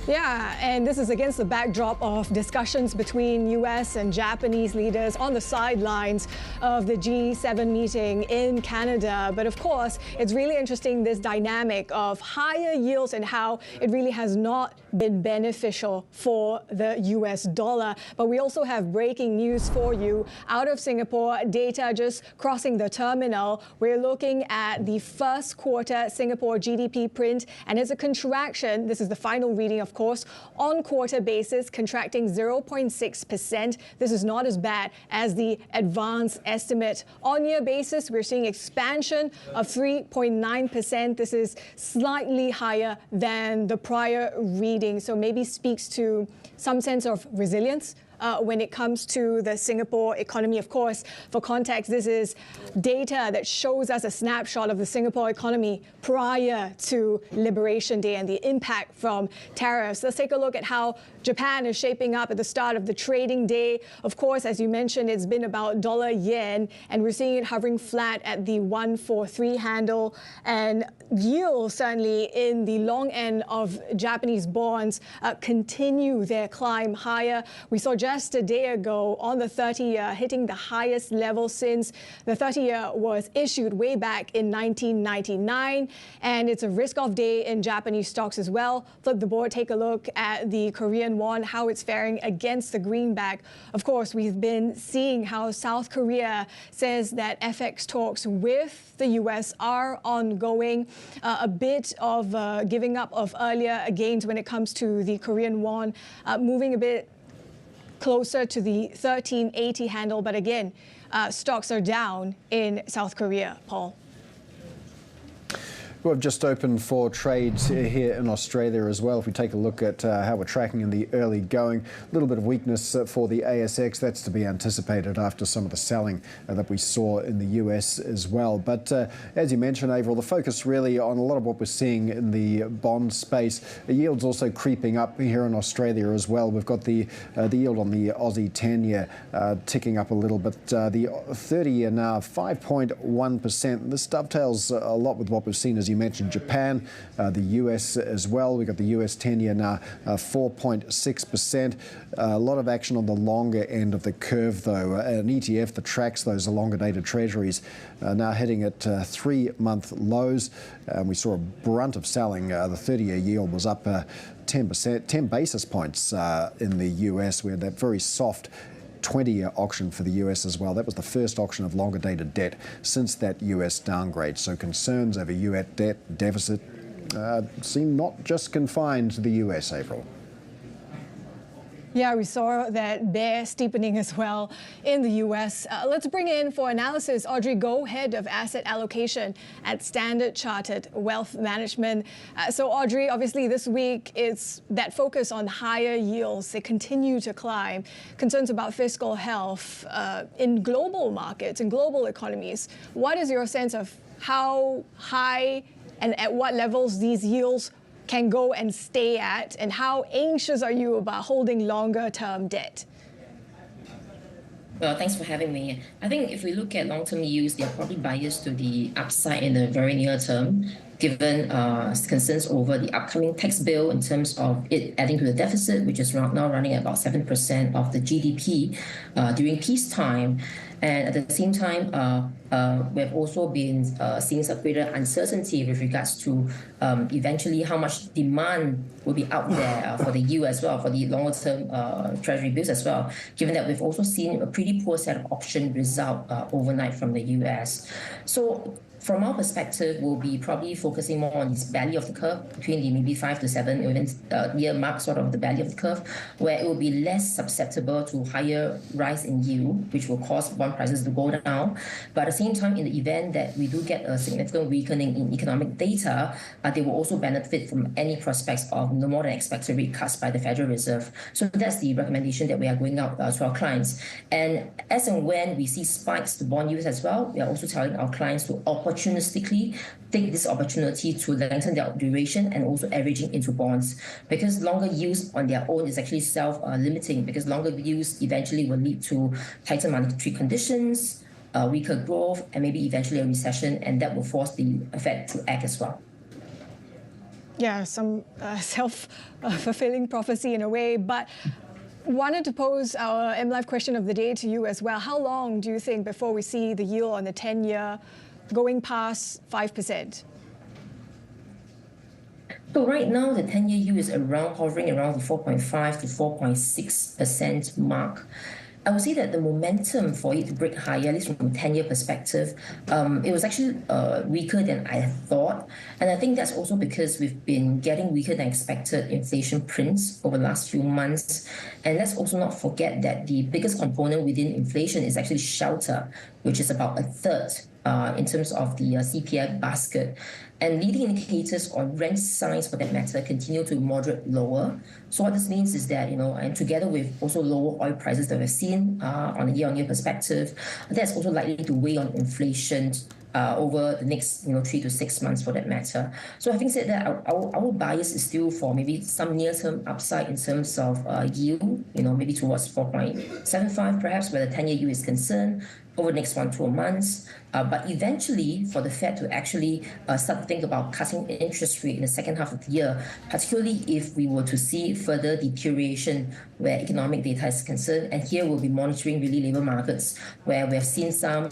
[SPEAKER 1] Yeah, and this is against the backdrop of discussions between US and Japanese leaders on the sidelines of the G7 meeting in Canada. But of course, it's really interesting, this dynamic of higher yields and how it really has not been beneficial for the US dollar. But we also have breaking news for you out of Singapore. Data just crossing the terminal. We're looking at the first quarter Singapore GDP print, and it's a contraction. This is the final reading, of course, on quarter basis, contracting 0.6%. This is not as bad as the advanced estimate. On year basis, we're seeing expansion of 3.9%. This is slightly higher than the prior reading, so maybe speaks to some sense of resilience when it comes to the Singapore economy. Of course, for context, this is data that shows us a snapshot of the Singapore economy prior to Liberation Day and the impact from tariffs. Let's take a look at how Japan is shaping up at the start of the trading day. Of course, as you mentioned, it's been about dollar-yen, and we're seeing it hovering flat at the 143 handle. And yields, certainly in the long end of Japanese bonds, continue their climb higher. We saw just a day ago on the 30-year hitting the highest level since the 30-year was issued way back in 1999. And it's a risk-off day in Japanese stocks as well. Flip the board, take a look at the Korean Korean won, how it's faring against the greenback. Of course, we've been seeing how South Korea says that FX talks with the US are ongoing. A bit of giving up of earlier gains when it comes to the Korean won, moving a bit closer to the 1380 handle. But again, stocks are down in South Korea, Paul.
[SPEAKER 2] We've just opened for trades here in Australia as well. If we take a look at how we're tracking in the early going, a little bit of weakness for the ASX. That's to be anticipated after some of the selling that we saw in the US as well. But as you mentioned, Avril, the focus really on a lot of what we're seeing in the bond space. The yield's also creeping up here in Australia as well. We've got the yield on the Aussie 10-year ticking up a little bit. The 30-year now 5.1%. This dovetails a lot with what we've seen, as you mentioned, Japan, the US as well. We've got the US 10-year now 4.6%. A lot of action on the longer end of the curve, though. An ETF that tracks those longer-dated Treasuries now heading at 3-month lows. We saw a brunt of selling. The 30-year yield was up 10 basis points in the US. We had that very soft 20-year auction for the US as well. That was the first auction of longer-dated debt since that US downgrade. So concerns over US debt deficit seem not just confined to the US, Avril.
[SPEAKER 1] Yeah, we saw that bear steepening as well in the US. Let's bring in for analysis Audrey Go, Head of Asset Allocation at Standard Chartered Wealth Management. So Audrey, obviously this week it's that focus on higher yields. They continue to climb. Concerns about fiscal health in global markets, in global economies. What is your sense of how high and at what levels these yields can go and stay at, and how anxious are you about holding longer term debt?
[SPEAKER 15] Well, thanks for having me. I think if we look at long-term yields, they're probably biased to the upside in the very near term, given concerns over the upcoming tax bill in terms of it adding to the deficit, which is now running at about 7% of the GDP during peacetime. And at the same time, we have also been seeing some greater uncertainty with regards to eventually how much demand will be out there for the yield as well, for the longer-term Treasury bills as well, given that we've also seen a pretty poor set of option result overnight from the US. So from our perspective, we'll be probably focusing more on this belly of the curve, between the maybe 5 to 7, even year mark sort of the belly of the curve, where it will be less susceptible to higher rise in yield, which will cause bond prices to go down. But at the same time, in the event that we do get a significant weakening in economic data, they will also benefit from any prospects of no more than expected rate cuts by the Federal Reserve. So that's the recommendation that we are going out to our clients. And as and when we see spikes to bond yields as well, we are also telling our clients to opportunistically take this opportunity to lengthen their duration and also averaging into bonds, because longer yields on their own is actually self-limiting, because longer yields eventually will lead to tighter monetary conditions, weaker growth, and maybe eventually a recession, and that will force the Fed to act as well.
[SPEAKER 1] Yeah, some self-fulfilling prophecy in a way, but wanted to pose our MLive question of the day to you as well. How long do you think before we see the yield on the 10-year going past 5%?
[SPEAKER 15] So right now, the 10-year yield is hovering around the 4.5 to 4.6% mark. I would say that the momentum for it to break higher, at least from a 10-year perspective, it was actually weaker than I thought. And I think that's also because we've been getting weaker than expected inflation prints over the last few months. And let's also not forget that the biggest component within inflation is actually shelter, which is about a third in terms of the CPI basket. And leading indicators or rent signs, for that matter, continue to moderate lower. So what this means is that, and together with also lower oil prices that we've seen on a year-on-year perspective, that's also likely to weigh on inflation over the next 3 to 6 months, for that matter. So having said that, our bias is still for maybe some near-term upside in terms of yield, maybe towards 4.75 perhaps, where the 10-year yield is concerned. over the next 1-2 months. But eventually, for the Fed to actually start to think about cutting interest rate in the second half of the year, particularly if we were to see further deterioration where economic data is concerned, and here we'll be monitoring really labor markets, where we have seen some,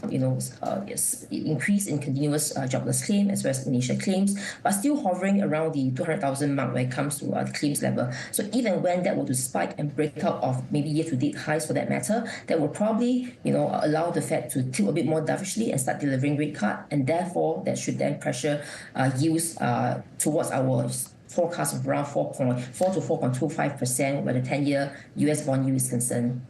[SPEAKER 15] increase in continuous jobless claim as well as initial claims, but still hovering around the 200,000 mark when it comes to the claims level. So even when that were to spike and break out of maybe year-to-date highs for that matter, that will probably, allow the Fed to tilt a bit more dovishly and start delivering rate cut, and therefore that should then pressure yields towards our forecast of around 4.4 to 4.25% where the 10-year US bond yield is concerned.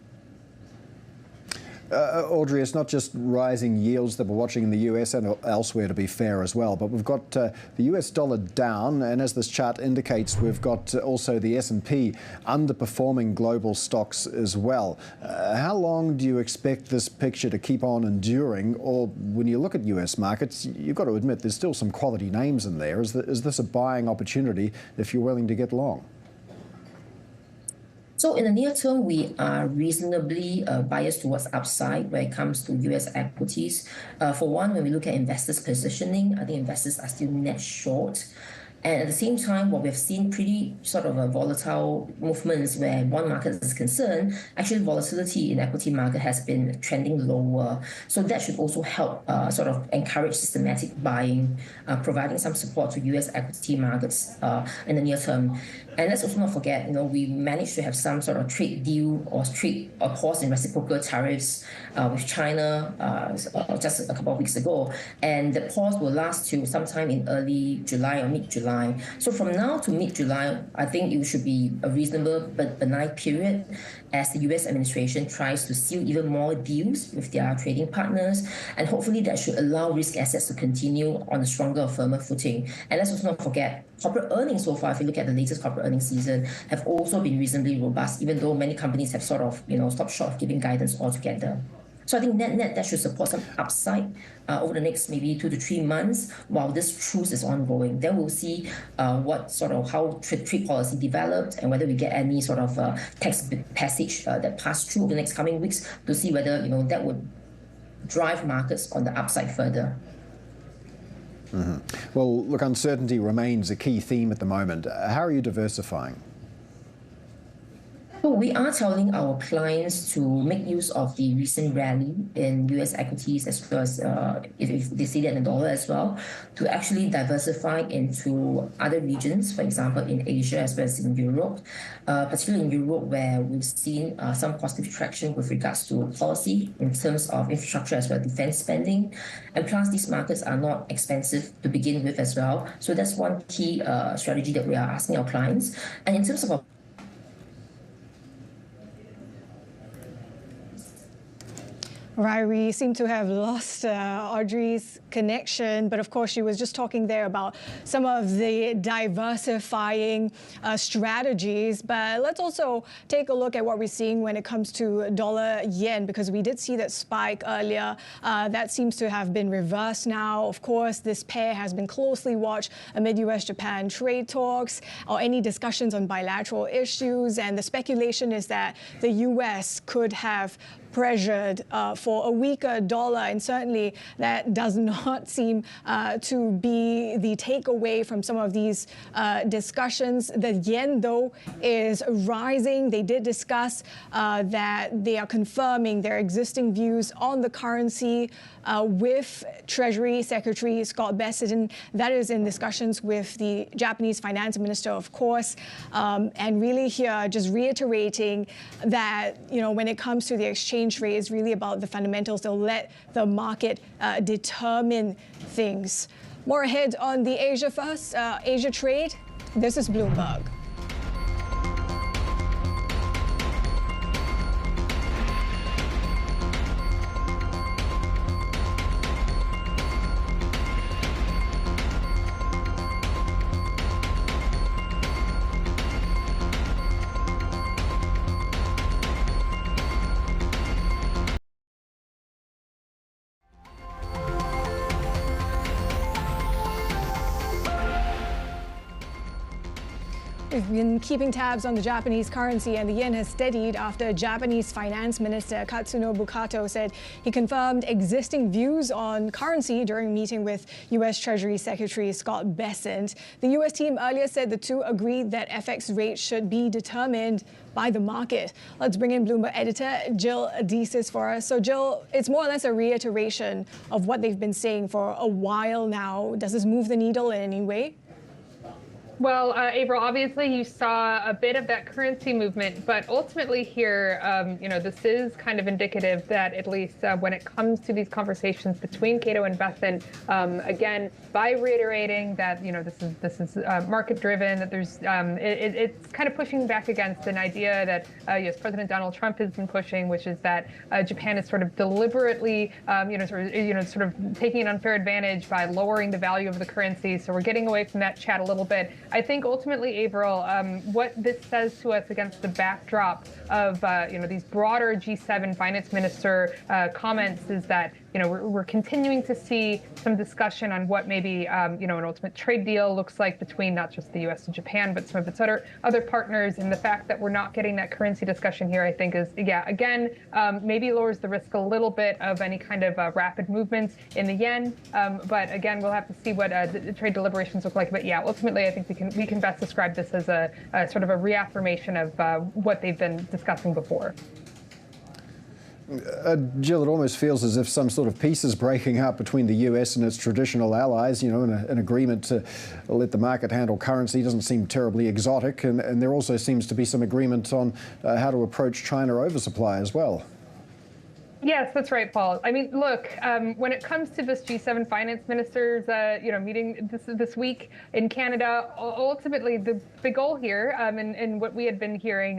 [SPEAKER 2] Audrey, it's not just rising yields that we're watching in the US and elsewhere, to be fair as well, but we've got the US dollar down, and as this chart indicates, we've got also the S&P underperforming global stocks as well. How long do you expect this picture to keep on enduring? Or when you look at US markets, you've got to admit there's still some quality names in there. Is this a buying opportunity if you're willing to get long?
[SPEAKER 15] So in the near term, we are reasonably biased towards upside when it comes to US equities. For one, when we look at investors' positioning, I think investors are still net short. And at the same time, what we've seen pretty sort of volatile movements where one market is concerned, actually volatility in equity market has been trending lower. So that should also help sort of encourage systematic buying, providing some support to US equity markets in the near term. And let's also not forget, we managed to have some sort of trade deal or pause in reciprocal tariffs with China just a couple of weeks ago. And the pause will last till sometime in early July or mid-July. So from now to mid-July, I think it should be a reasonable but benign period as the US administration tries to seal even more deals with their trading partners. And hopefully that should allow risk assets to continue on a stronger, firmer footing. And let's also not forget, corporate earnings so far, if you look at the latest corporate earnings season, have also been reasonably robust, even though many companies have sort of, stopped short of giving guidance altogether. So I think net that should support some upside over the next maybe 2 to 3 months while this truce is ongoing. Then we'll see how trade policy developed and whether we get any sort of text passage that pass through over the next coming weeks to see whether that would drive markets on the upside further.
[SPEAKER 2] Mm-hmm. Well, look, uncertainty remains a key theme at the moment. How are you diversifying?
[SPEAKER 15] So we are telling our clients to make use of the recent rally in US equities as well as if they see that in the dollar as well, to actually diversify into other regions, for example, in Asia as well as in Europe, particularly in Europe where we've seen some positive traction with regards to policy in terms of infrastructure as well as defense spending. And plus, these markets are not expensive to begin with as well. So that's one key strategy that we are asking our clients. And in terms of our
[SPEAKER 1] Right, we seem to have lost Audrey's connection, but of course she was just talking there about some of the diversifying strategies. But let's also take a look at what we're seeing when it comes to dollar yen, because we did see that spike earlier. That seems to have been reversed now. Of course, this pair has been closely watched amid US-Japan trade talks or any discussions on bilateral issues. And the speculation is that the US could have pressured for a weaker dollar, and certainly that does not seem to be the takeaway from some of these discussions. The yen, though, is rising. They did discuss that they are confirming their existing views on the currency with Treasury Secretary Scott Bessent, and that is in discussions with the Japanese finance minister, of course, and really here just reiterating that when it comes to the exchange rate, it's really about the fundamentals. They'll let the market determine things. More ahead on the Asia first, Asia trade. This is Bloomberg. We've been keeping tabs on the Japanese currency, and the yen has steadied after Japanese Finance Minister Katsunobu Kato said he confirmed existing views on currency during a meeting with U.S. Treasury Secretary Scott Bessent. The U.S. team earlier said the two agreed that FX rates should be determined by the market. Let's bring in Bloomberg editor Jill Desis for us. So Jill, it's more or less a reiteration of what they've been saying for a while now. Does this move the needle in any way?
[SPEAKER 16] Well, Avril, obviously you saw a bit of that currency movement, but ultimately here, this is kind of indicative that at least when it comes to these conversations between Kato and Bessent, again, by reiterating that this is market driven, that there's it's kind of pushing back against an idea that U.S. President Donald Trump has been pushing, which is that Japan is sort of deliberately sort of taking an unfair advantage by lowering the value of the currency. So we're getting away from that chat a little bit. I think ultimately, Avril, what this says to us against the backdrop of these broader G7 finance minister comments is that we're continuing to see some discussion on what maybe an ultimate trade deal looks like between not just the U.S. and Japan, but some of its other partners. And the fact that we're not getting that currency discussion here, I think, is again maybe lowers the risk a little bit of any kind of rapid movements in the yen. But again, we'll have to see what the trade deliberations look like. But yeah, ultimately, I think we can best describe this as a sort of a reaffirmation of what they've been discussing before.
[SPEAKER 2] Jill, it almost feels as if some sort of peace is breaking up between the US and its traditional allies. An agreement to let the market handle currency doesn't seem terribly exotic, and there also seems to be some agreement on how to approach China oversupply as well.
[SPEAKER 16] Yes, that's right, Paul. I mean, look, when it comes to this G7 finance ministers, meeting this week in Canada, ultimately the goal here, and what we had been hearing,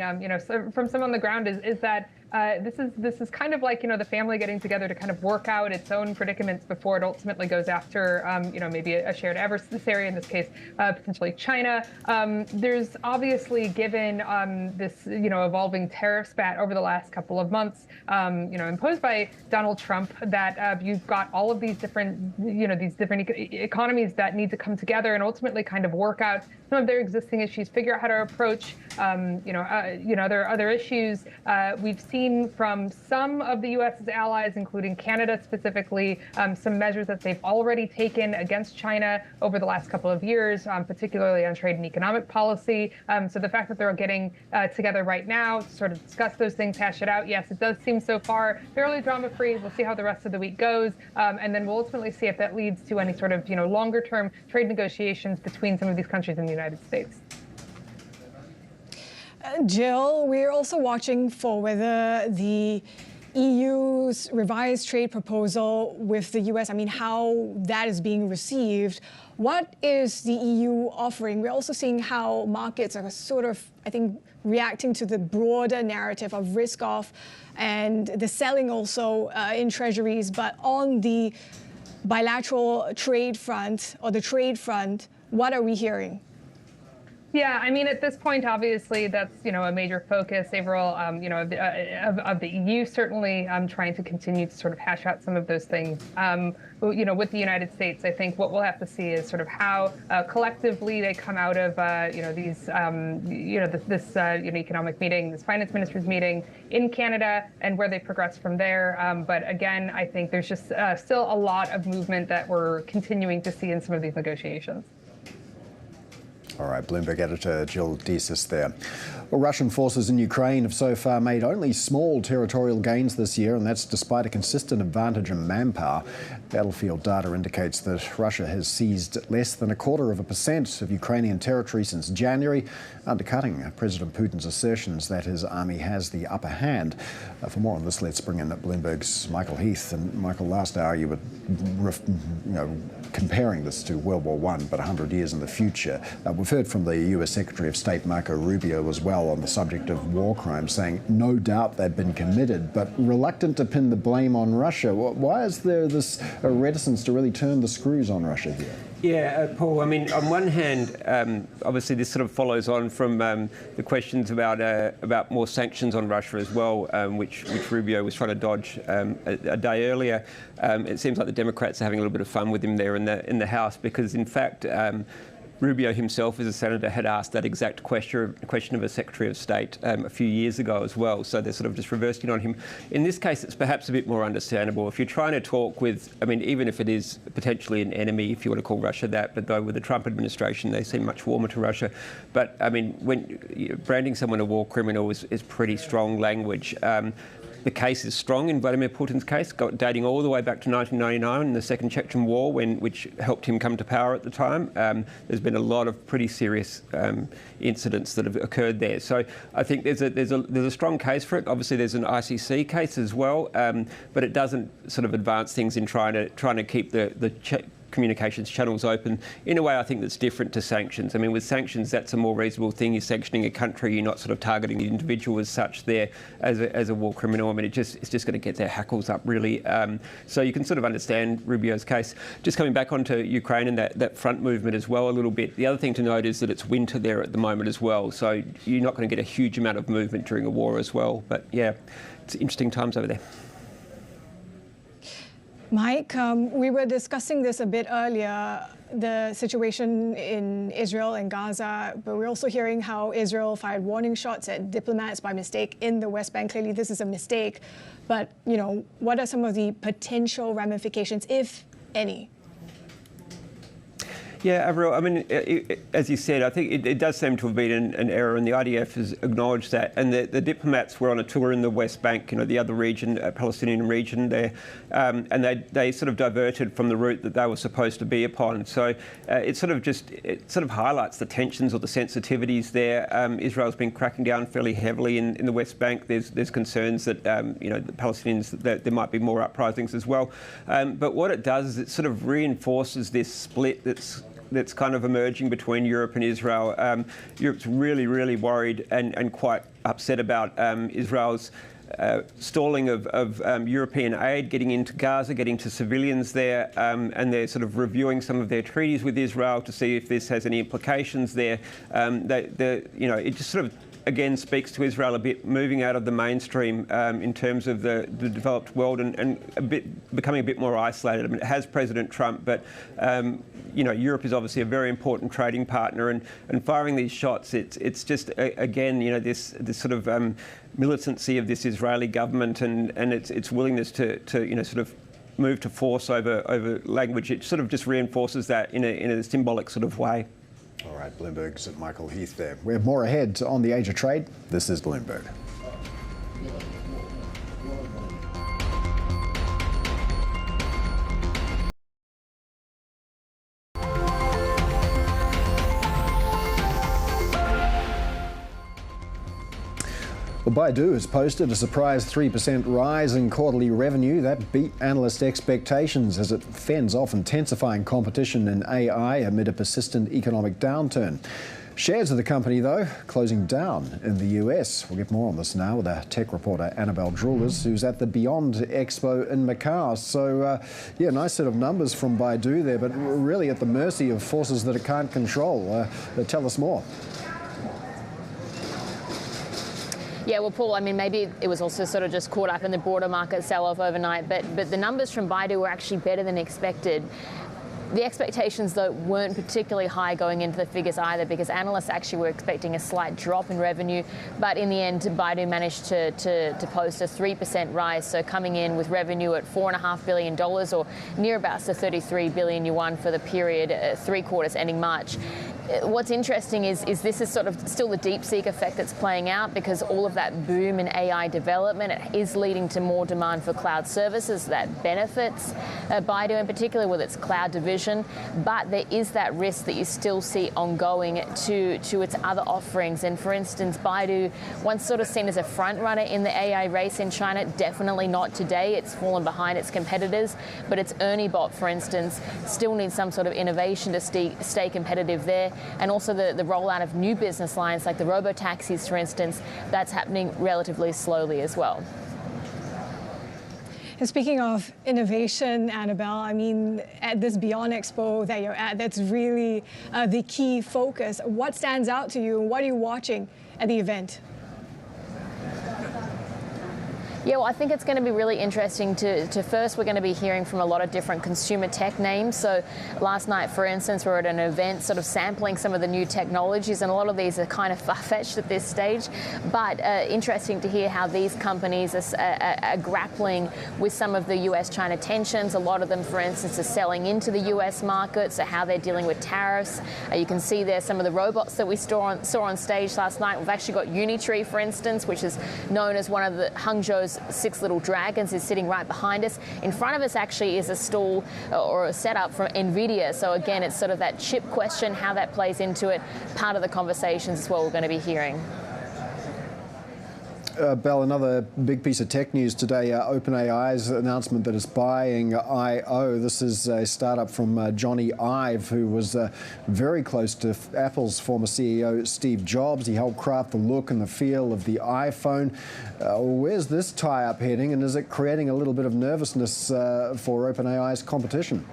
[SPEAKER 16] from some on the ground is that this is kind of like the family getting together to kind of work out its own predicaments before it ultimately goes after maybe a shared adversary, in this case potentially China. There's obviously, given this evolving tariff spat over the last couple of months, imposed by Donald Trump, that you've got all of these different economies that need to come together and ultimately kind of work out some of their existing issues, figure out how to approach other issues. We've seen from some of the U.S.'s allies, including Canada specifically, some measures that they've already taken against China over the last couple of years, particularly on trade and economic policy. So the fact that they're getting together right now to sort of discuss those things, hash it out, yes, it does seem so far fairly drama-free. We'll see how the rest of the week goes, and then we'll ultimately see if that leads to any sort of longer-term trade negotiations between some of these countries in the United States.
[SPEAKER 1] Jill, we're also watching for whether the EU's revised trade proposal with the US, how that is being received. What is the EU offering? We're also seeing how markets are sort of, reacting to the broader narrative of risk off and the selling also in treasuries. But on the bilateral trade front, or the trade front, what are we hearing?
[SPEAKER 16] Yeah, at this point, obviously, that's a major focus, Avril, of the EU, certainly trying to continue to sort of hash out some of those things. With the United States, I think what we'll have to see is sort of how collectively they come out of these this economic meeting, this finance ministers meeting in Canada, and where they progress from there. But again, I think there's just still a lot of movement that we're continuing to see in some of these negotiations.
[SPEAKER 2] All right, Bloomberg editor Jill Desis there. Well, Russian forces in Ukraine have so far made only small territorial gains this year, and that's despite a consistent advantage in manpower. Battlefield data indicates that Russia has seized less than 0.25% of Ukrainian territory since January, undercutting President Putin's assertions that his army has the upper hand. For more on this, let's bring in Bloomberg's Michael Heath. And Michael, last hour you were comparing this to World War I, but 100 years in the future. We've heard from the US Secretary of State Marco Rubio as well on the subject of war crimes, saying no doubt they've been committed, but reluctant to pin the blame on Russia. Why is there this reticence to really turn the screws on Russia here?
[SPEAKER 11] Yeah, Paul, on one hand, obviously this sort of follows on from the questions about more sanctions on Russia as well, which Rubio was trying to dodge a day earlier. It seems like the Democrats are having a little bit of fun with him there in the House, because in fact, Rubio himself, as a senator, had asked that exact question of a Secretary of State a few years ago as well. So they're sort of just reversing on him. In this case, it's perhaps a bit more understandable. If you're trying to talk with, I mean, even if it is potentially an enemy, if you want to call Russia that, but though with the Trump administration, they seem much warmer to Russia. But I mean, when branding someone a war criminal is pretty strong language. The case is strong in Vladimir Putin's case, dating all the way back to 1999 in the Second Chechen War, which helped him come to power at the time. There's been a lot of pretty serious incidents that have occurred there. So I think there's a strong case for it. Obviously, there's an ICC case as well, but it doesn't sort of advance things in trying to keep the communications channels open in a way I think that's different to sanctions. I mean, with sanctions, that's a more reasonable thing. You're sanctioning a country, you're not sort of targeting the individual as such there as a war criminal. I mean, it's just going to get their hackles up, really. So you can sort of understand Rubio's case. Just coming back onto Ukraine and that front movement as well a little bit. The other thing to note is that it's winter there at the moment as well, so you're not going to get a huge amount of movement during a war as well. But yeah, it's interesting times over there.
[SPEAKER 1] Mike, we were discussing this a bit earlier, the situation in Israel and Gaza, but we're also hearing how Israel fired warning shots at diplomats by mistake in the West Bank. Clearly, this is a mistake. But, you know, what are some of the potential ramifications, if any?
[SPEAKER 11] Yeah, Avril, I mean, as you said, I think it does seem to have been an error, and the IDF has acknowledged that. And the diplomats were on a tour in the West Bank, you know, the other region, Palestinian region there, and they sort of diverted from the route that they were supposed to be upon. So it sort of highlights the tensions or the sensitivities there. Israel's been cracking down fairly heavily in the West Bank. There's concerns that, you know, the Palestinians, that there might be more uprisings as well. But what it does is it sort of reinforces this split that's kind of emerging between Europe and Israel. Europe's really, really worried and quite upset about Israel's stalling of European aid getting into Gaza, getting to civilians there, and they're sort of reviewing some of their treaties with Israel to see if this has any implications there. You know, it just sort of again speaks to Israel a bit moving out of the mainstream in terms of the developed world and becoming a bit more isolated. I mean, it has President Trump, but you know, Europe is obviously a very important trading partner, and firing these shots, it's just again, you know, this sort of militancy of this Israeli government and its willingness to you know, sort of move to force over language. It sort of just reinforces that in a symbolic sort of way.
[SPEAKER 2] All right, Bloomberg's Michael Heath there. We have more ahead on the Asia Trade. This is Bloomberg. Well, Baidu has posted a surprise 3% rise in quarterly revenue. That beat analyst expectations as it fends off intensifying competition in AI amid a persistent economic downturn. Shares of the company, though, closing down in the US. We'll get more on this now with our tech reporter, Annabelle Drewlers, who's at the Beyond Expo in Macau. So, yeah, nice set of numbers from Baidu there, but really at the mercy of forces that it can't control. Tell us more.
[SPEAKER 6] Yeah, well, Paul, I mean, maybe it was also sort of just caught up in the broader market sell-off overnight, but the numbers from Baidu were actually better than expected. The expectations, though, weren't particularly high going into the figures either, because analysts actually were expecting a slight drop in revenue. But in the end, Baidu managed to post a 3% rise, so coming in with revenue at $4.5 billion, or near about the 33 billion yuan for the period, 3 quarters ending March. What's interesting is this is sort of still the DeepSeek effect that's playing out, because all of that boom in AI development is leading to more demand for cloud services that benefits Baidu in particular with its cloud division. But there is that risk that you still see ongoing to its other offerings. And for instance, Baidu, once sort of seen as a front runner in the AI race in China, definitely not today. It's fallen behind its competitors. But its ErnieBot, for instance, still needs some sort of innovation to stay competitive there. And also the rollout of new business lines like the robo-taxis, for instance, that's happening relatively slowly as well.
[SPEAKER 1] And speaking of innovation, Annabelle, I mean, at this Beyond Expo that you're at, that's really the key focus. What stands out to you? What are you watching at the event?
[SPEAKER 6] Yeah, well, I think it's going to be really interesting to first, we're going to be hearing from a lot of different consumer tech names. So last night, for instance, we were at an event sort of sampling some of the new technologies, and a lot of these are kind of far-fetched at this stage. But interesting to hear how these companies are grappling with some of the US-China tensions. A lot of them, for instance, are selling into the US market, so how they're dealing with tariffs. You can see there some of the robots that we saw on stage last night. We've actually got Unitree, for instance, which is known as one of the Hangzhou's 6 little dragons, is sitting right behind us. In front of us actually is a stall or a setup from NVIDIA. So again, it's sort of that chip question, how that plays into it. Part of the conversations is what we're going to be hearing.
[SPEAKER 2] Belle, another big piece of tech news today, OpenAI's announcement that it's buying IO. This is a startup from Johnny Ive, who was very close to Apple's former CEO, Steve Jobs. He helped craft the look and the feel of the iPhone. Where's this tie-up heading, and is it creating a little bit of nervousness for OpenAI's competition?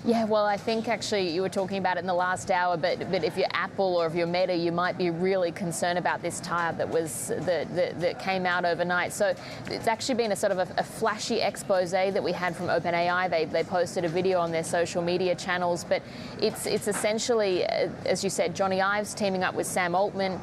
[SPEAKER 6] Yeah, well, I think actually you were talking about it in the last hour, but if you're Apple or if you're Meta, you might be really concerned about this tie-up that came out overnight. So it's actually been a sort of a flashy expose that we had from OpenAI. They posted a video on their social media channels, but it's essentially, as you said, Johnny Ive's teaming up with Sam Altman,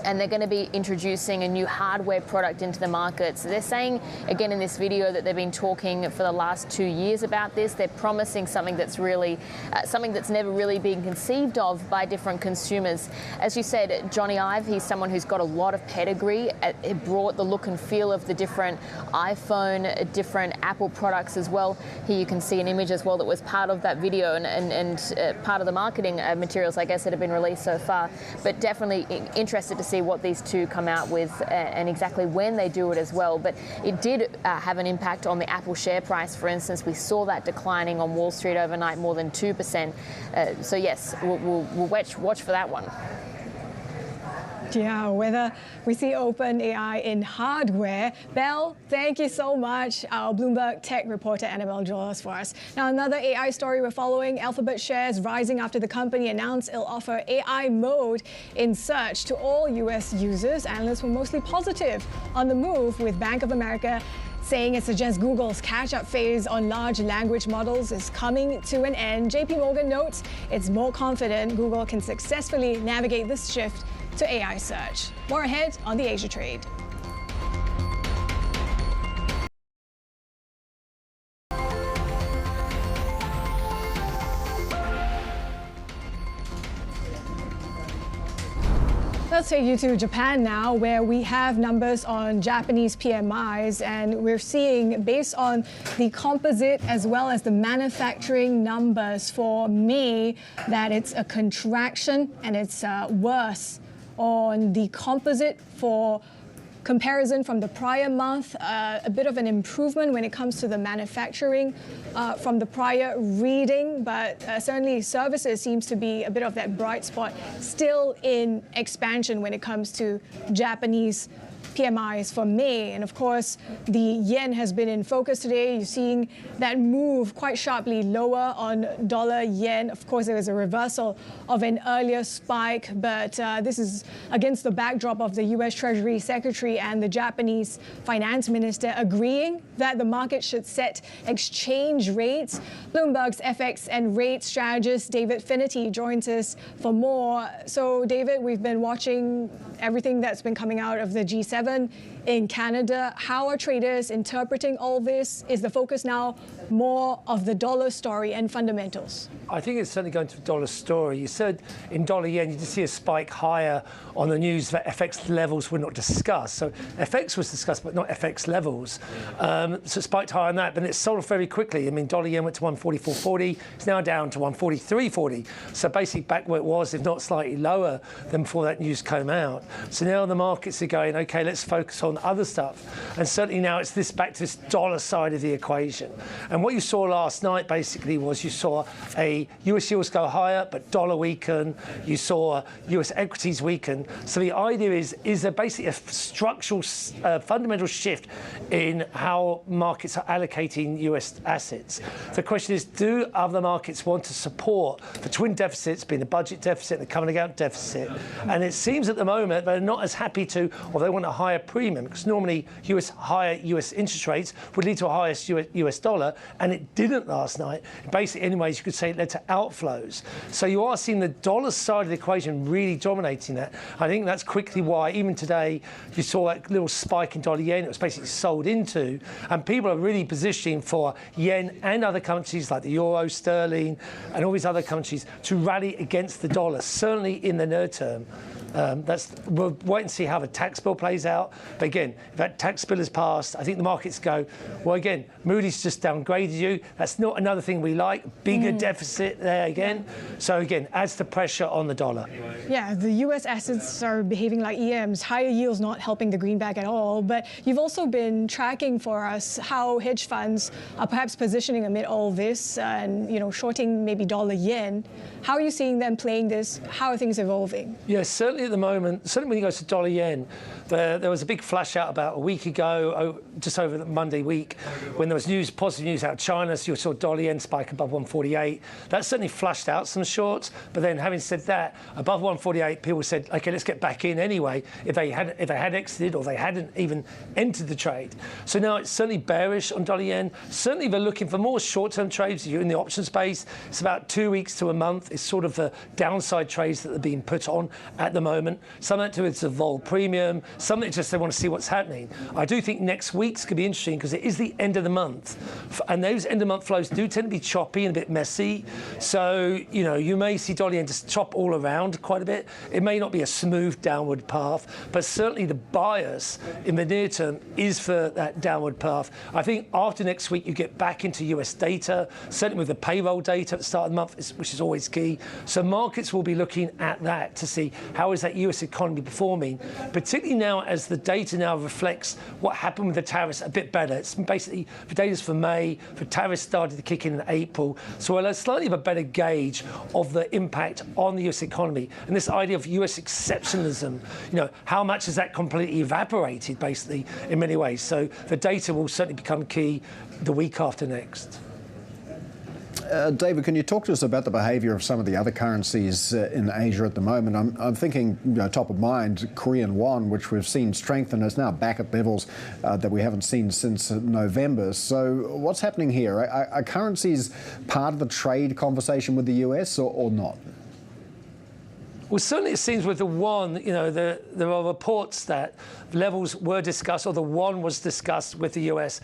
[SPEAKER 6] and they're going to be introducing a new hardware product into the market. So they're saying, again, in this video, that they've been talking for the last 2 years about this. They're promising something that's really, something that's never really been conceived of by different consumers. As you said, Johnny Ive, he's someone who's got a lot of pedigree. It brought the look and feel of the different iPhone, different Apple products as well. Here you can see an image as well that was part of that video and part of the marketing materials, I guess, that have been released so far. But definitely interested to see what these two come out with and exactly when they do it as well. But it did have an impact on the Apple share price, for instance. We saw that declining on Wall Street overnight more than 2%. So yes, we'll watch for that one.
[SPEAKER 1] Yeah, whether we see OpenAI in hardware. Belle, thank you so much. Our Bloomberg tech reporter, Annabelle Jolas, for us. Now, another AI story we're following. Alphabet shares rising after the company announced it'll offer AI mode in search to all US users. Analysts were mostly positive on the move, with Bank of America saying it suggests Google's catch-up phase on large language models is coming to an end. JPMorgan notes it's more confident Google can successfully navigate this shift to AI search. More ahead on the Asia Trade. Let's take you to Japan now, where we have numbers on Japanese PMIs, and we're seeing, based on the composite as well as the manufacturing numbers for May, that it's a contraction, and it's worse on the composite for comparison from the prior month, a bit of an improvement when it comes to the manufacturing from the prior reading, but certainly services seems to be a bit of that bright spot, still in expansion when it comes to Japanese PMIs for May. And of course, the yen has been in focus today. You're seeing that move quite sharply lower on dollar yen. Of course, there was a reversal of an earlier spike, but this is against the backdrop of the US Treasury Secretary and the Japanese Finance Minister agreeing that the market should set exchange rates. Bloomberg's FX and rate strategist David Finnerty joins us for more. So David, we've been watching everything that's been coming out of the G7 in Canada. How are traders interpreting all this? Is the focus now more of the dollar story and fundamentals?
[SPEAKER 17] I think it's certainly going to the dollar story. You said in dollar yen, you did see a spike higher on the news that FX levels were not discussed. So FX was discussed, but not FX levels. So it spiked higher on that, but it sold off very quickly. I mean, dollar yen went to 144.40. It's now down to 143.40. So basically back where it was, if not slightly lower than before that news came out. So now the markets are going, okay, let's focus on on other stuff. And certainly now it's back to this dollar side of the equation. And what you saw last night basically was you saw a US yields go higher, but dollar weaken. You saw US equities weaken. So the idea is there basically a structural, fundamental shift in how markets are allocating US assets. The question is, do other markets want to support the twin deficits, being the budget deficit and the coming out deficit? And it seems at the moment they're not as happy to, or they want a higher premium, because normally higher US interest rates would lead to a higher US dollar, and it didn't last night. Basically, anyways, you could say it led to outflows. So you are seeing the dollar side of the equation really dominating that. I think that's quickly why, even today, you saw that little spike in dollar yen. It was basically sold into, and people are really positioning for yen and other currencies like the euro, sterling, and all these other countries to rally against the dollar, certainly in the near term. We'll wait and see how the tax bill plays out. But again, if that tax bill is passed, I think the markets go, well, again, Moody's just downgraded you. That's not another thing we like. Bigger deficit there again. So again, adds the pressure on the dollar.
[SPEAKER 1] Yeah, the US assets are behaving like EMs. Higher yields not helping the greenback at all. But you've also been tracking for us how hedge funds are perhaps positioning amid all this and, shorting maybe dollar yen. How are you seeing them playing this? How are things evolving?
[SPEAKER 17] Yes, certainly at the moment, certainly when you go to dollar yen, there was a big flash out about a week ago, just over the Monday week, when there was positive news out of China, so you saw dollar yen spike above 148. That certainly flushed out some shorts, but then having said that, above 148, people said, okay, let's get back in anyway, if they had exited or they hadn't even entered the trade. So now it's certainly bearish on dollar yen. Certainly they're looking for more short-term trades. You're in the option space. It's about 2 weeks to a month. It's sort of the downside trades that are being put on at the moment. Some of it to it's a vol premium. Some of it just they want to see what's happening. I do think next week's could be interesting because it is the end of the month, and those end of month flows do tend to be choppy and a bit messy. So you may see dollar yen just chop all around quite a bit. It may not be a smooth downward path, but certainly the bias in the near term is for that downward path. I think after next week you get back into US data, certainly with the payroll data at the start of the month, which is always key. So markets will be looking at that to see how is that US economy performing, particularly now as the data now reflects what happened with the tariffs a bit better. It's basically the data's for May, the tariffs started to kick in April, so we'll have slightly of a better gauge of the impact on the US economy. And this idea of US exceptionalism, how much has that completely evaporated basically in many ways. So the data will certainly become key the week after next.
[SPEAKER 2] David, can you talk to us about the behaviour of some of the other currencies in Asia at the moment? I'm thinking, top of mind, Korean won, which we've seen strengthen, is now back at levels that we haven't seen since November. So what's happening here? Are currencies part of the trade conversation with the US or not?
[SPEAKER 17] Well, certainly it seems with the won, there are reports that levels were discussed, or the won was discussed with the US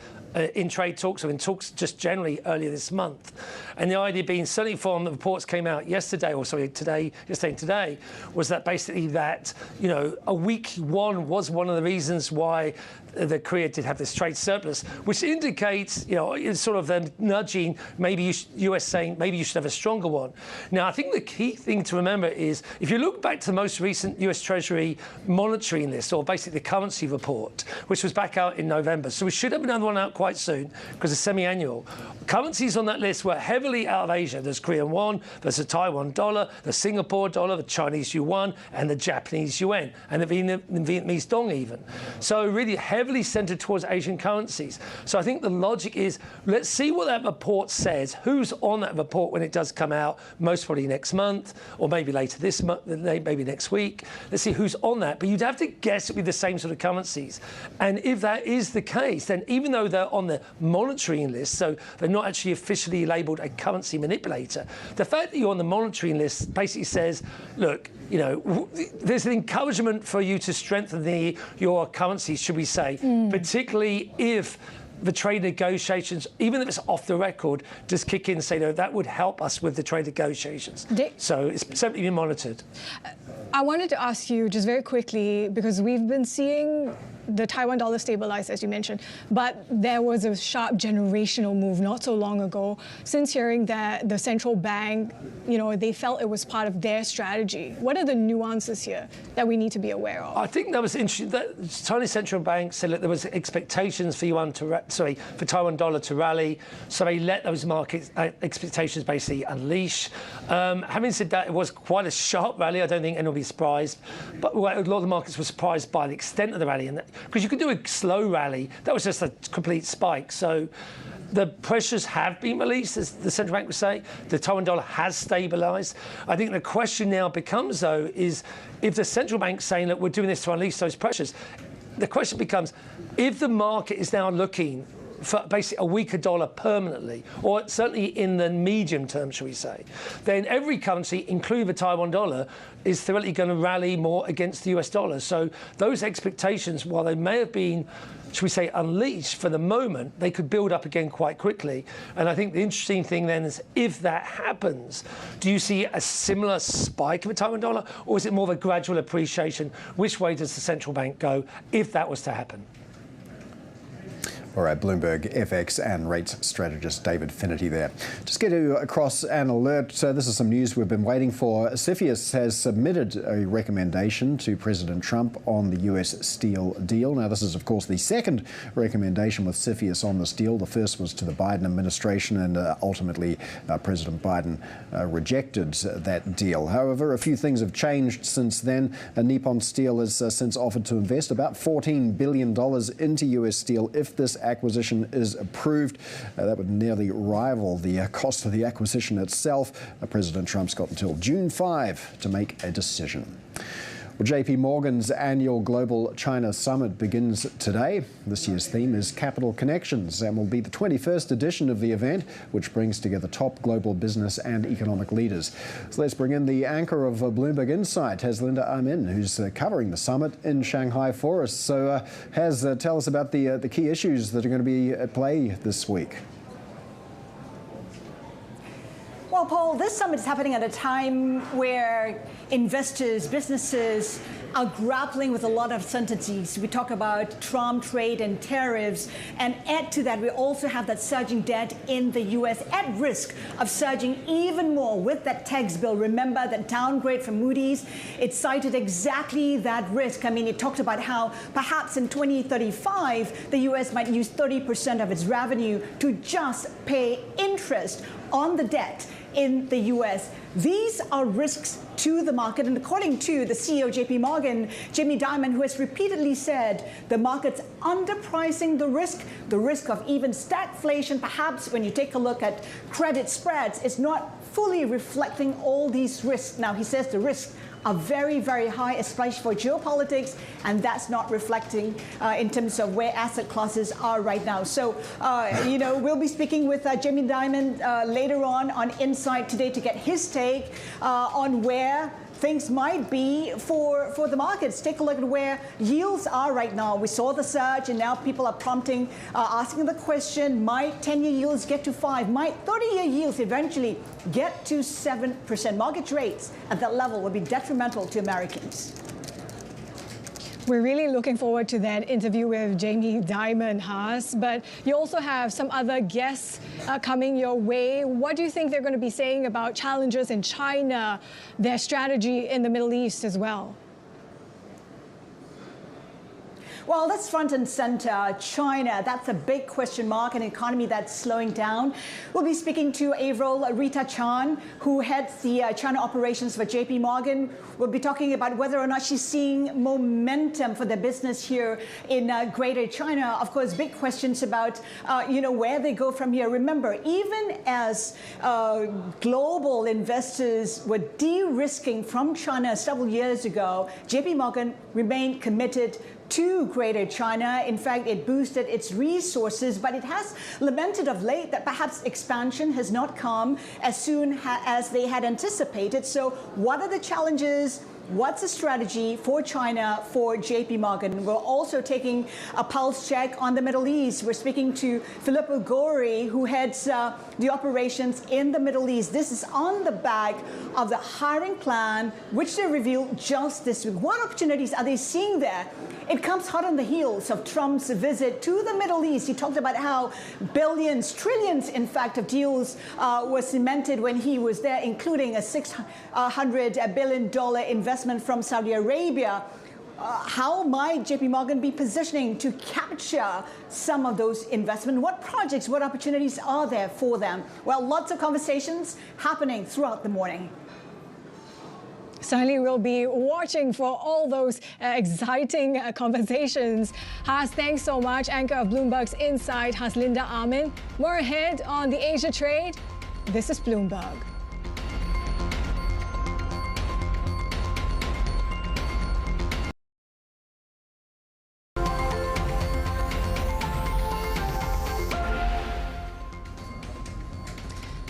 [SPEAKER 17] in trade talks, or in talks just generally earlier this month. And the idea being, certainly from the reports came out yesterday, yesterday and today, was that basically that, a weak won was one of the reasons why the Korea did have this trade surplus, which indicates, it's sort of them nudging, maybe US saying, maybe you should have a stronger one. Now, I think the key thing to remember is, if you look back to the most recent US Treasury monitoring list, or basically the currency report, which was back out in November, so we should have another one out quite soon, because it's semi-annual. Currencies on that list were heavily out of Asia. There's Korean won, there's the Taiwan dollar, the Singapore dollar, the Chinese yuan, and the Japanese yuan, and the Vietnamese dong even. So really heavily centered towards Asian currencies. So I think the logic is, let's see what that report says, who's on that report when it does come out, most probably next month, or maybe later this month, maybe next week. Let's see who's on that. But you'd have to guess it with the same sort of currencies. And if that is the case, then even though they're on the monitoring list, so they're not actually officially labelled a currency manipulator, the fact that you're on the monitoring list basically says, look, there's an encouragement for you to strengthen your currencies, should we say, particularly if the trade negotiations, even if it's off the record, just kick in and say, no, that would help us with the trade negotiations. So it's certainly been monitored.
[SPEAKER 1] I wanted to ask you just very quickly, because we've been seeing the Taiwan dollar stabilized, as you mentioned, but there was a sharp generational move not so long ago. Since hearing that the central bank, they felt it was part of their strategy. What are the nuances here that we need to be aware of?
[SPEAKER 17] I think that was interesting. The Chinese central bank said that there was expectations for Taiwan dollar to rally, so they let those market expectations basically unleash. Having said that, it was quite a sharp rally. I don't think anyone will be surprised, but a lot of the markets were surprised by the extent of the rally, because you could do a slow rally. That was just a complete spike. So the pressures have been released, as the central bank was saying. The Taiwan dollar has stabilised. I think the question now becomes, though, is if the central bank's saying, look, we're doing this to unleash those pressures, the question becomes, if the market is now looking for basically a weaker dollar permanently, or certainly in the medium term, shall we say, then every currency, including the Taiwan dollar, is theoretically going to rally more against the US dollar. So those expectations, while they may have been, should we say, unleashed for the moment, they could build up again quite quickly. And I think the interesting thing then is, if that happens, do you see a similar spike of the Taiwan dollar, or is it more of a gradual appreciation? Which way does the central bank go if that was to happen?
[SPEAKER 2] All right, Bloomberg FX and rates strategist David Finnerty there. Just get you across an alert. This is some news we've been waiting for. CFIUS has submitted a recommendation to President Trump on the US steel deal. Now, this is, of course, the second recommendation with CFIUS on this deal. The first was to the Biden administration, and ultimately President Biden rejected that deal. However, a few things have changed since then. Nippon Steel has since offered to invest about $14 billion into US steel if this acquisition is approved. That would nearly rival the cost of the acquisition itself. President Trump's got until June 5 to make a decision. Well, JPMorgan's annual Global China Summit begins today. This year's theme is Capital Connections and will be the 21st edition of the event, which brings together top global business and economic leaders. So let's bring in the anchor of Bloomberg Insight, Hrdlicka, Al-Meer, who's covering the summit in Shanghai for us. So, tell us about the key issues that are going to be at play this week.
[SPEAKER 14] Well, Paul, this summit is happening at a time where investors, businesses are grappling with a lot of uncertainties. We talk about Trump, trade and tariffs, and add to that, we also have that surging debt in the U.S. at risk of surging even more with that tax bill. Remember that downgrade from Moody's, it cited exactly that risk. I mean, it talked about how perhaps in 2035, the U.S. might use 30% of its revenue to just pay interest on the debt in the U.S. These are risks to the market, and according to the CEO of JPMorgan, Jamie Dimon, who has repeatedly said the market's underpricing the risk of even stagflation. Perhaps when you take a look at credit spreads, it's not fully reflecting all these risks. Now, he says the risks are very, very high, especially for geopolitics, and that's not reflecting in terms of where asset classes are right now. So, we'll be speaking with Jamie Dimon later on Insight today to get his take on where things might be for the markets. Take a look at where yields are right now. We saw the surge, and now people are asking the question, might 10-year yields get to 5? Might 30-year yields eventually get to 7%? Mortgage rates at that level would be detrimental to Americans.
[SPEAKER 1] We're really looking forward to that interview with Jamie Dimon, Haas. But you also have some other guests coming your way. What do you think they're going to be saying about challenges in China, their strategy in the Middle East as well?
[SPEAKER 14] Well, that's front and center. China, that's a big question mark, an economy that's slowing down. We'll be speaking to Avril Rita Chan, who heads the China operations for JPMorgan. We'll be talking about whether or not she's seeing momentum for the business here in Greater China. Of course, big questions about, where they go from here. Remember, even as global investors were de-risking from China several years ago, JPMorgan remained committed to Greater China. In fact, it boosted its resources, but it has lamented of late that perhaps expansion has not come as soon as they had anticipated. So what are the challenges What's the strategy for China, for JPMorgan? We're also taking a pulse check on the Middle East. We're speaking to Filippo Gori, who heads the operations in the Middle East. This is on the back of the hiring plan, which they revealed just this week. What opportunities are they seeing there? It comes hot on the heels of Trump's visit to the Middle East. He talked about how billions, trillions, in fact, of deals were cemented when he was there, including a $600 billion investment from Saudi Arabia. How might JPMorgan be positioning to capture some of those investments? What projects, what opportunities are there for them? Well, lots of conversations happening throughout the morning.
[SPEAKER 1] Certainly, we'll be watching for all those exciting conversations. Has, thanks so much. Anchor of Bloomberg's Insight, Has Linda Armin. More ahead on the Asia trade. This is Bloomberg.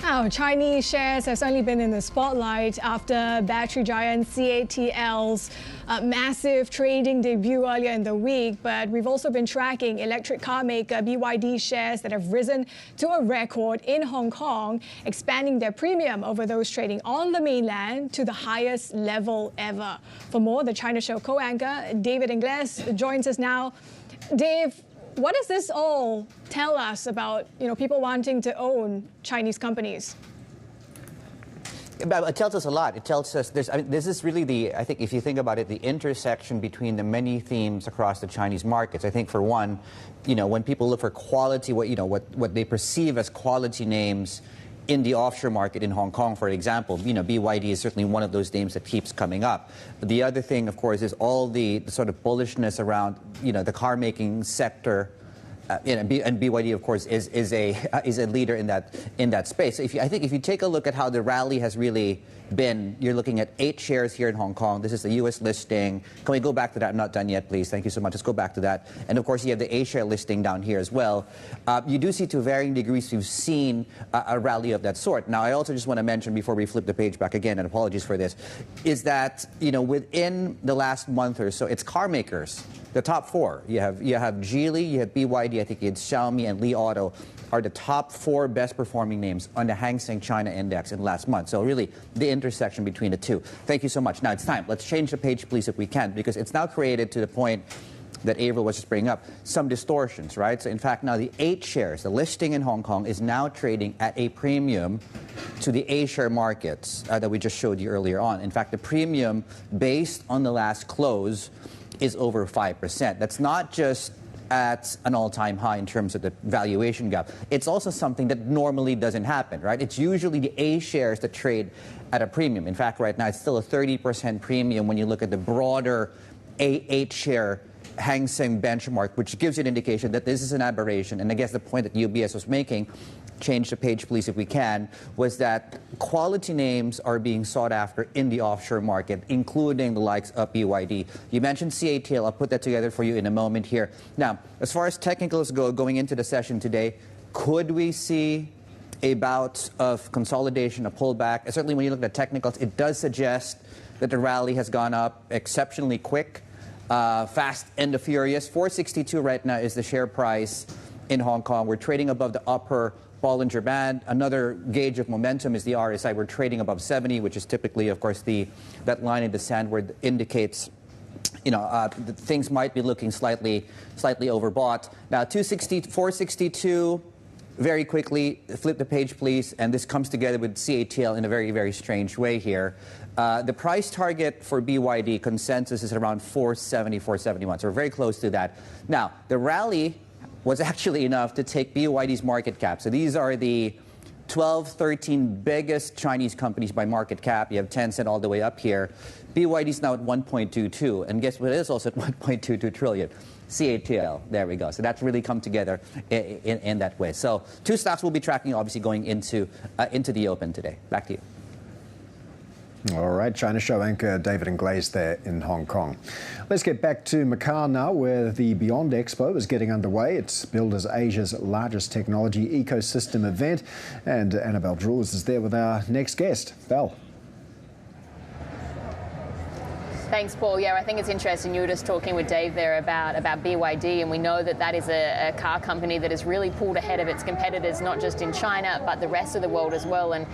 [SPEAKER 1] Now, Chinese shares have certainly been in the spotlight after battery giant CATL's massive trading debut earlier in the week. But we've also been tracking electric car maker BYD shares that have risen to a record in Hong Kong, expanding their premium over those trading on the mainland to the highest level ever. For more, the China Show co-anchor David Ingles joins us now. Dave, what does this all tell us about, people wanting to own Chinese companies?
[SPEAKER 18] It tells us a lot. It tells us this is really I think if you think about it, the intersection between the many themes across the Chinese markets. I think for one, when people look for quality, what they perceive as quality names in the offshore market in Hong Kong, for example, BYD is certainly one of those names that keeps coming up. The other thing, of course, is all the sort of bullishness around, the car making sector. And BYD, of course, is a leader in that space. So I think if you take a look at how the rally has really been, you're looking at 8 shares here in Hong Kong. This is the U.S. listing. Can we go back to that? I'm not done yet, please. Thank you so much. Let's go back to that. And of course, you have the A share listing down here as well. You do see, to varying degrees, you've seen a rally of that sort. Now, I also just want to mention before we flip the page back again, and apologies for this, is that within the last month or so, it's car makers. The top 4. You have Geely, you have BYD, I think it's Xiaomi, and Li Auto are the top 4 best performing names on the Hang Seng China Index in last month. So really, the intersection between the two. Thank you so much. Now it's time. Let's change the page, please, if we can, because it's now created to the point that Avril was just bringing up, some distortions, right? So in fact, now the 8 shares, the listing in Hong Kong is now trading at a premium to the A share markets that we just showed you earlier on. In fact, the premium based on the last close is over 5%. That's not just at an all-time high in terms of the valuation gap. It's also something that normally doesn't happen, right? It's usually the A shares that trade at a premium. In fact, right now, it's still a 30% premium when you look at the broader A8 share Hang Seng benchmark, which gives you an indication that this is an aberration. And I guess the point that UBS was making, change the page, please, if we can, was that quality names are being sought after in the offshore market, including the likes of BYD. You mentioned CATL. I'll put that together for you in a moment here. Now, as far as technicals go, going into the session today, could we see a bout of consolidation, a pullback? Certainly, when you look at technicals, it does suggest that the rally has gone up exceptionally quick, fast and the furious. 462 right now is the share price in Hong Kong. We're trading above the upper Bollinger Band. Another gauge of momentum is the RSI. We're trading above 70, which is typically, of course, that line in the sand where it indicates, things might be looking slightly overbought. Now, 462. Very quickly, flip the page, please. And this comes together with CATL in a very, very strange way here. The price target for BYD consensus is around 470, 471. So we're very close to that. Now, the rally was actually enough to take BYD's market cap. So these are the 12, 13 biggest Chinese companies by market cap. You have Tencent all the way up here. BYD's now at 1.22. And guess what? It is also at 1.22 trillion. CATL. There we go. So that's really come together in that way. So 2 stocks we'll be tracking, obviously, going into the open today. Back to you.
[SPEAKER 2] All right, China Show anchor David Ingles there in Hong Kong. Let's get back to Macau now, where the Beyond Expo is getting underway. It's billed as Asia's largest technology ecosystem event. And Annabelle Drawes is there with our next guest. Belle.
[SPEAKER 6] Thanks, Paul. Yeah, I think it's interesting. You were just talking with Dave there about BYD, and we know that is a car company that has really pulled ahead of its competitors, not just in China, but the rest of the world as well. And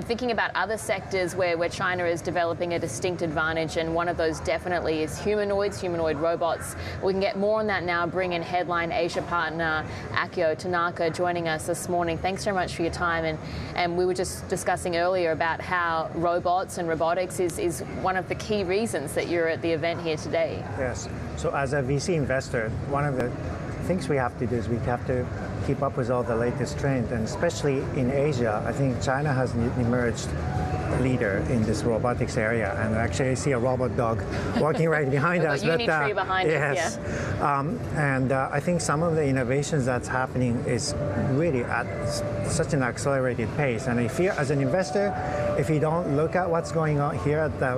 [SPEAKER 6] thinking about other sectors where China is developing a distinct advantage, and one of those definitely is humanoid robots. We can get more on that now. Bring in Headline Asia partner Akio Tanaka joining us this morning. Thanks so much for your time. And we were just discussing earlier about how robots and robotics is one of the key reasons that you're at the event here today.
[SPEAKER 19] Yes. So as a VC investor, one of the things we have to do is we have to keep up with all the latest trends, and especially in Asia, I think China has emerged leader in this robotics area, and actually I see a robot dog walking right behind us.
[SPEAKER 6] Unitree behind
[SPEAKER 19] us, yeah. I think some of the innovations that's happening is really at such an accelerated pace. And if you, as an investor, if you don't look at what's going on here at the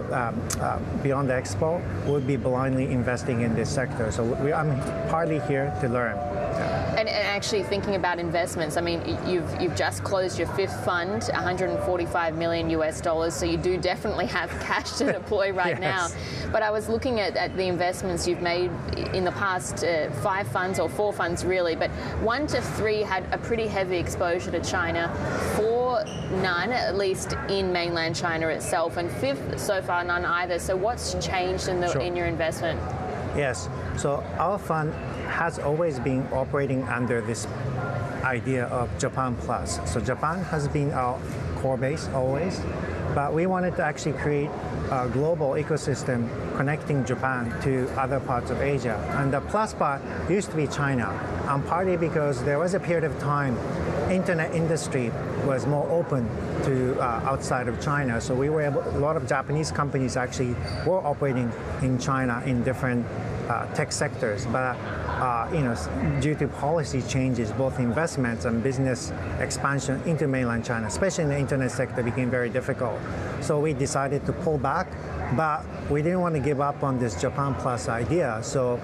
[SPEAKER 19] Beyond the Expo, we'll be blindly investing in this sector. So I'm partly here to learn.
[SPEAKER 6] And actually thinking about investments, I mean, you've just closed your fifth fund, $145 million US, so you do definitely have cash to deploy right now. But I was looking at the investments you've made in the past 5 funds, or 4 funds really, but 1 to 3 had a pretty heavy exposure to China, 4 none, at least in mainland China itself, and 5th so far none either. So what's changed in your investment?
[SPEAKER 19] Yes, so our fund has always been operating under this idea of Japan Plus. So Japan has been our core base always, but we wanted to actually create a global ecosystem connecting Japan to other parts of Asia. And the plus part used to be China, partly because there was a period of time internet industry was more open to outside of China. So we were able, a lot of Japanese companies actually were operating in China in different tech sectors, but due to policy changes, both investments and business expansion into mainland China, especially in the internet sector, became very difficult. So we decided to pull back, but we didn't want to give up on this Japan Plus idea. So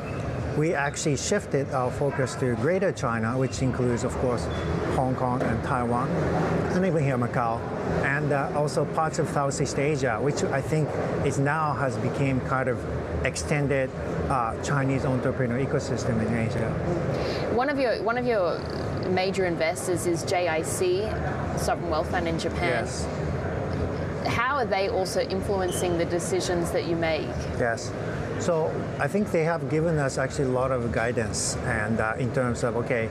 [SPEAKER 19] we actually shifted our focus to Greater China, which includes, of course, Hong Kong and Taiwan, and even here Macau, and also parts of Southeast Asia, which I think has become kind of extended Chinese entrepreneur ecosystem in Asia.
[SPEAKER 6] One of your major investors is JIC, Sovereign Wealth Fund in Japan.
[SPEAKER 19] Yes.
[SPEAKER 6] How are they also influencing the decisions that you make?
[SPEAKER 19] Yes. So I think they have given us actually a lot of guidance, and in terms of, okay,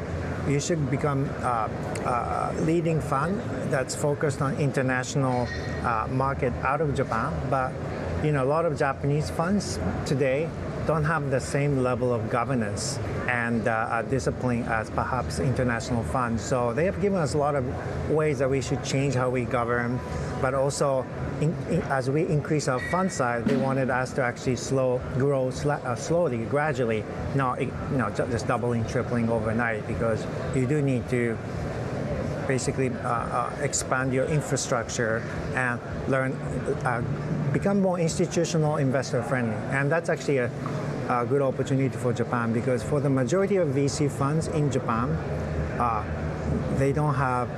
[SPEAKER 19] you should become a leading fund that's focused on international market out of Japan. But a lot of Japanese funds today don't have the same level of governance and discipline as perhaps international funds. So they have given us a lot of ways that we should change how we govern, but also as we increase our fund size, they wanted us to actually grow slowly, gradually, not just doubling, tripling overnight, because you do need to basically expand your infrastructure and become more institutional investor friendly. And that's actually a good opportunity for Japan, because for the majority of VC funds in Japan, they don't have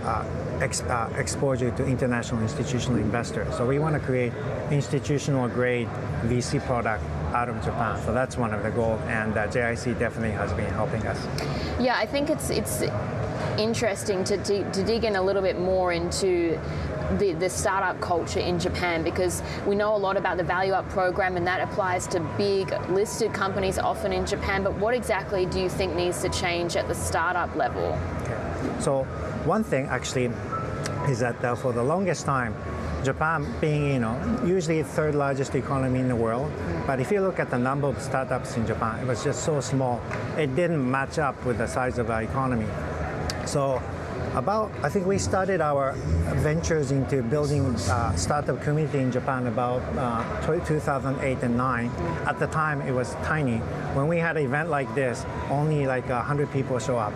[SPEAKER 19] exposure to international institutional investors. So we want to create institutional grade VC product out of Japan. So that's one of the goals, and JIC definitely has been helping us.
[SPEAKER 6] Yeah, I think it's interesting to dig in a little bit more into the startup culture in Japan, because we know a lot about the Value Up program, and that applies to big listed companies often in Japan. But what exactly do you think needs to change at the startup level?
[SPEAKER 19] Okay. So one thing actually is that for the longest time, Japan being usually the 3rd largest economy in the world, but if you look at the number of startups in Japan, it was just so small, it didn't match up with the size of our economy. So I think we started our ventures into building startup community in Japan about 2008 and 9. At the time, it was tiny. When we had an event like this, only like 100 people show up.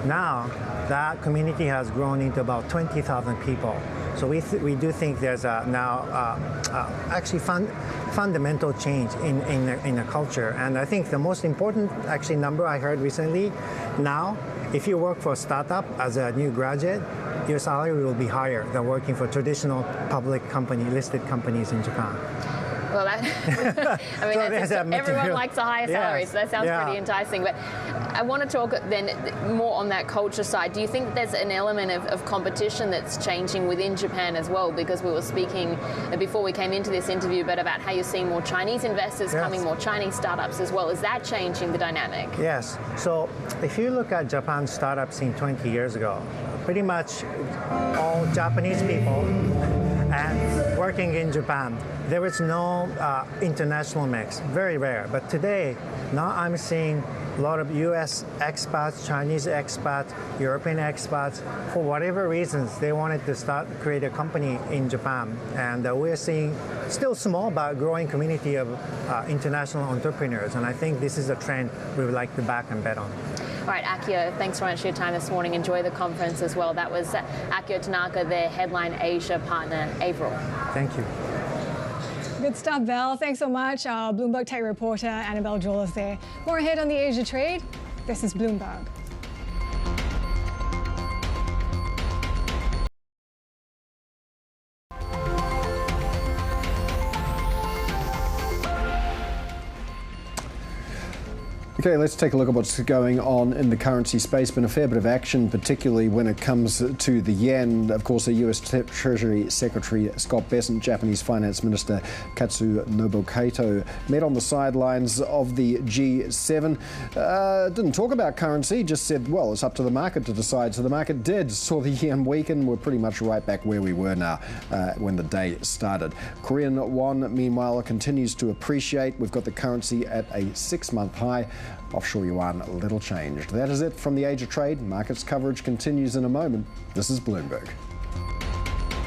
[SPEAKER 19] Now, that community has grown into about 20,000 people. So we do think there's actually fundamental change in the culture. And I think the most important actually number I heard recently, now, if you work for a startup as a new graduate, your salary will be higher than working for traditional public company, listed companies in Japan.
[SPEAKER 6] Well, that, I mean, everyone likes a higher salary, so that sounds pretty enticing. But I want to talk then more on that culture side. Do you think that there's an element of competition that's changing within Japan as well? Because we were speaking before we came into this interview about how you're seeing more Chinese investors coming, more Chinese startups as well. Is that changing the dynamic?
[SPEAKER 19] Yes. So if you look at Japan startups in 20 years ago, pretty much all Japanese people and working in Japan. There was no international mix, very rare. But today, now I'm seeing a lot of US expats, Chinese expats, European expats. For whatever reasons, they wanted to create a company in Japan. And we're seeing still small but growing community of international entrepreneurs. And I think this is a trend we would like to back and bet on.
[SPEAKER 6] All right, Akio, thanks so much for your time this morning. Enjoy the conference as well. That was Akio Tanaka, their Headline Asia partner, Avril.
[SPEAKER 19] Thank you.
[SPEAKER 1] Good stuff, Belle. Thanks so much. Our Bloomberg tech reporter, Annabelle Jewell, is there. More ahead on the Asia trade. This is Bloomberg.
[SPEAKER 2] Okay, let's take a look at what's going on in the currency space. Been a fair bit of action, particularly when it comes to the yen. Of course, the US Treasury Secretary Scott Bessent, Japanese Finance Minister Bessent Kato met on the sidelines of the G7. Didn't talk about currency, just said, well, it's up to the market to decide. So the market did. Saw the yen weaken. We're pretty much right back where we were now when the day started. Korean won, meanwhile, continues to appreciate. We've got the currency at a 6-month high. Offshore yuan, a little changed. That is it from the Asia trade. Markets coverage continues in a moment. This is Bloomberg.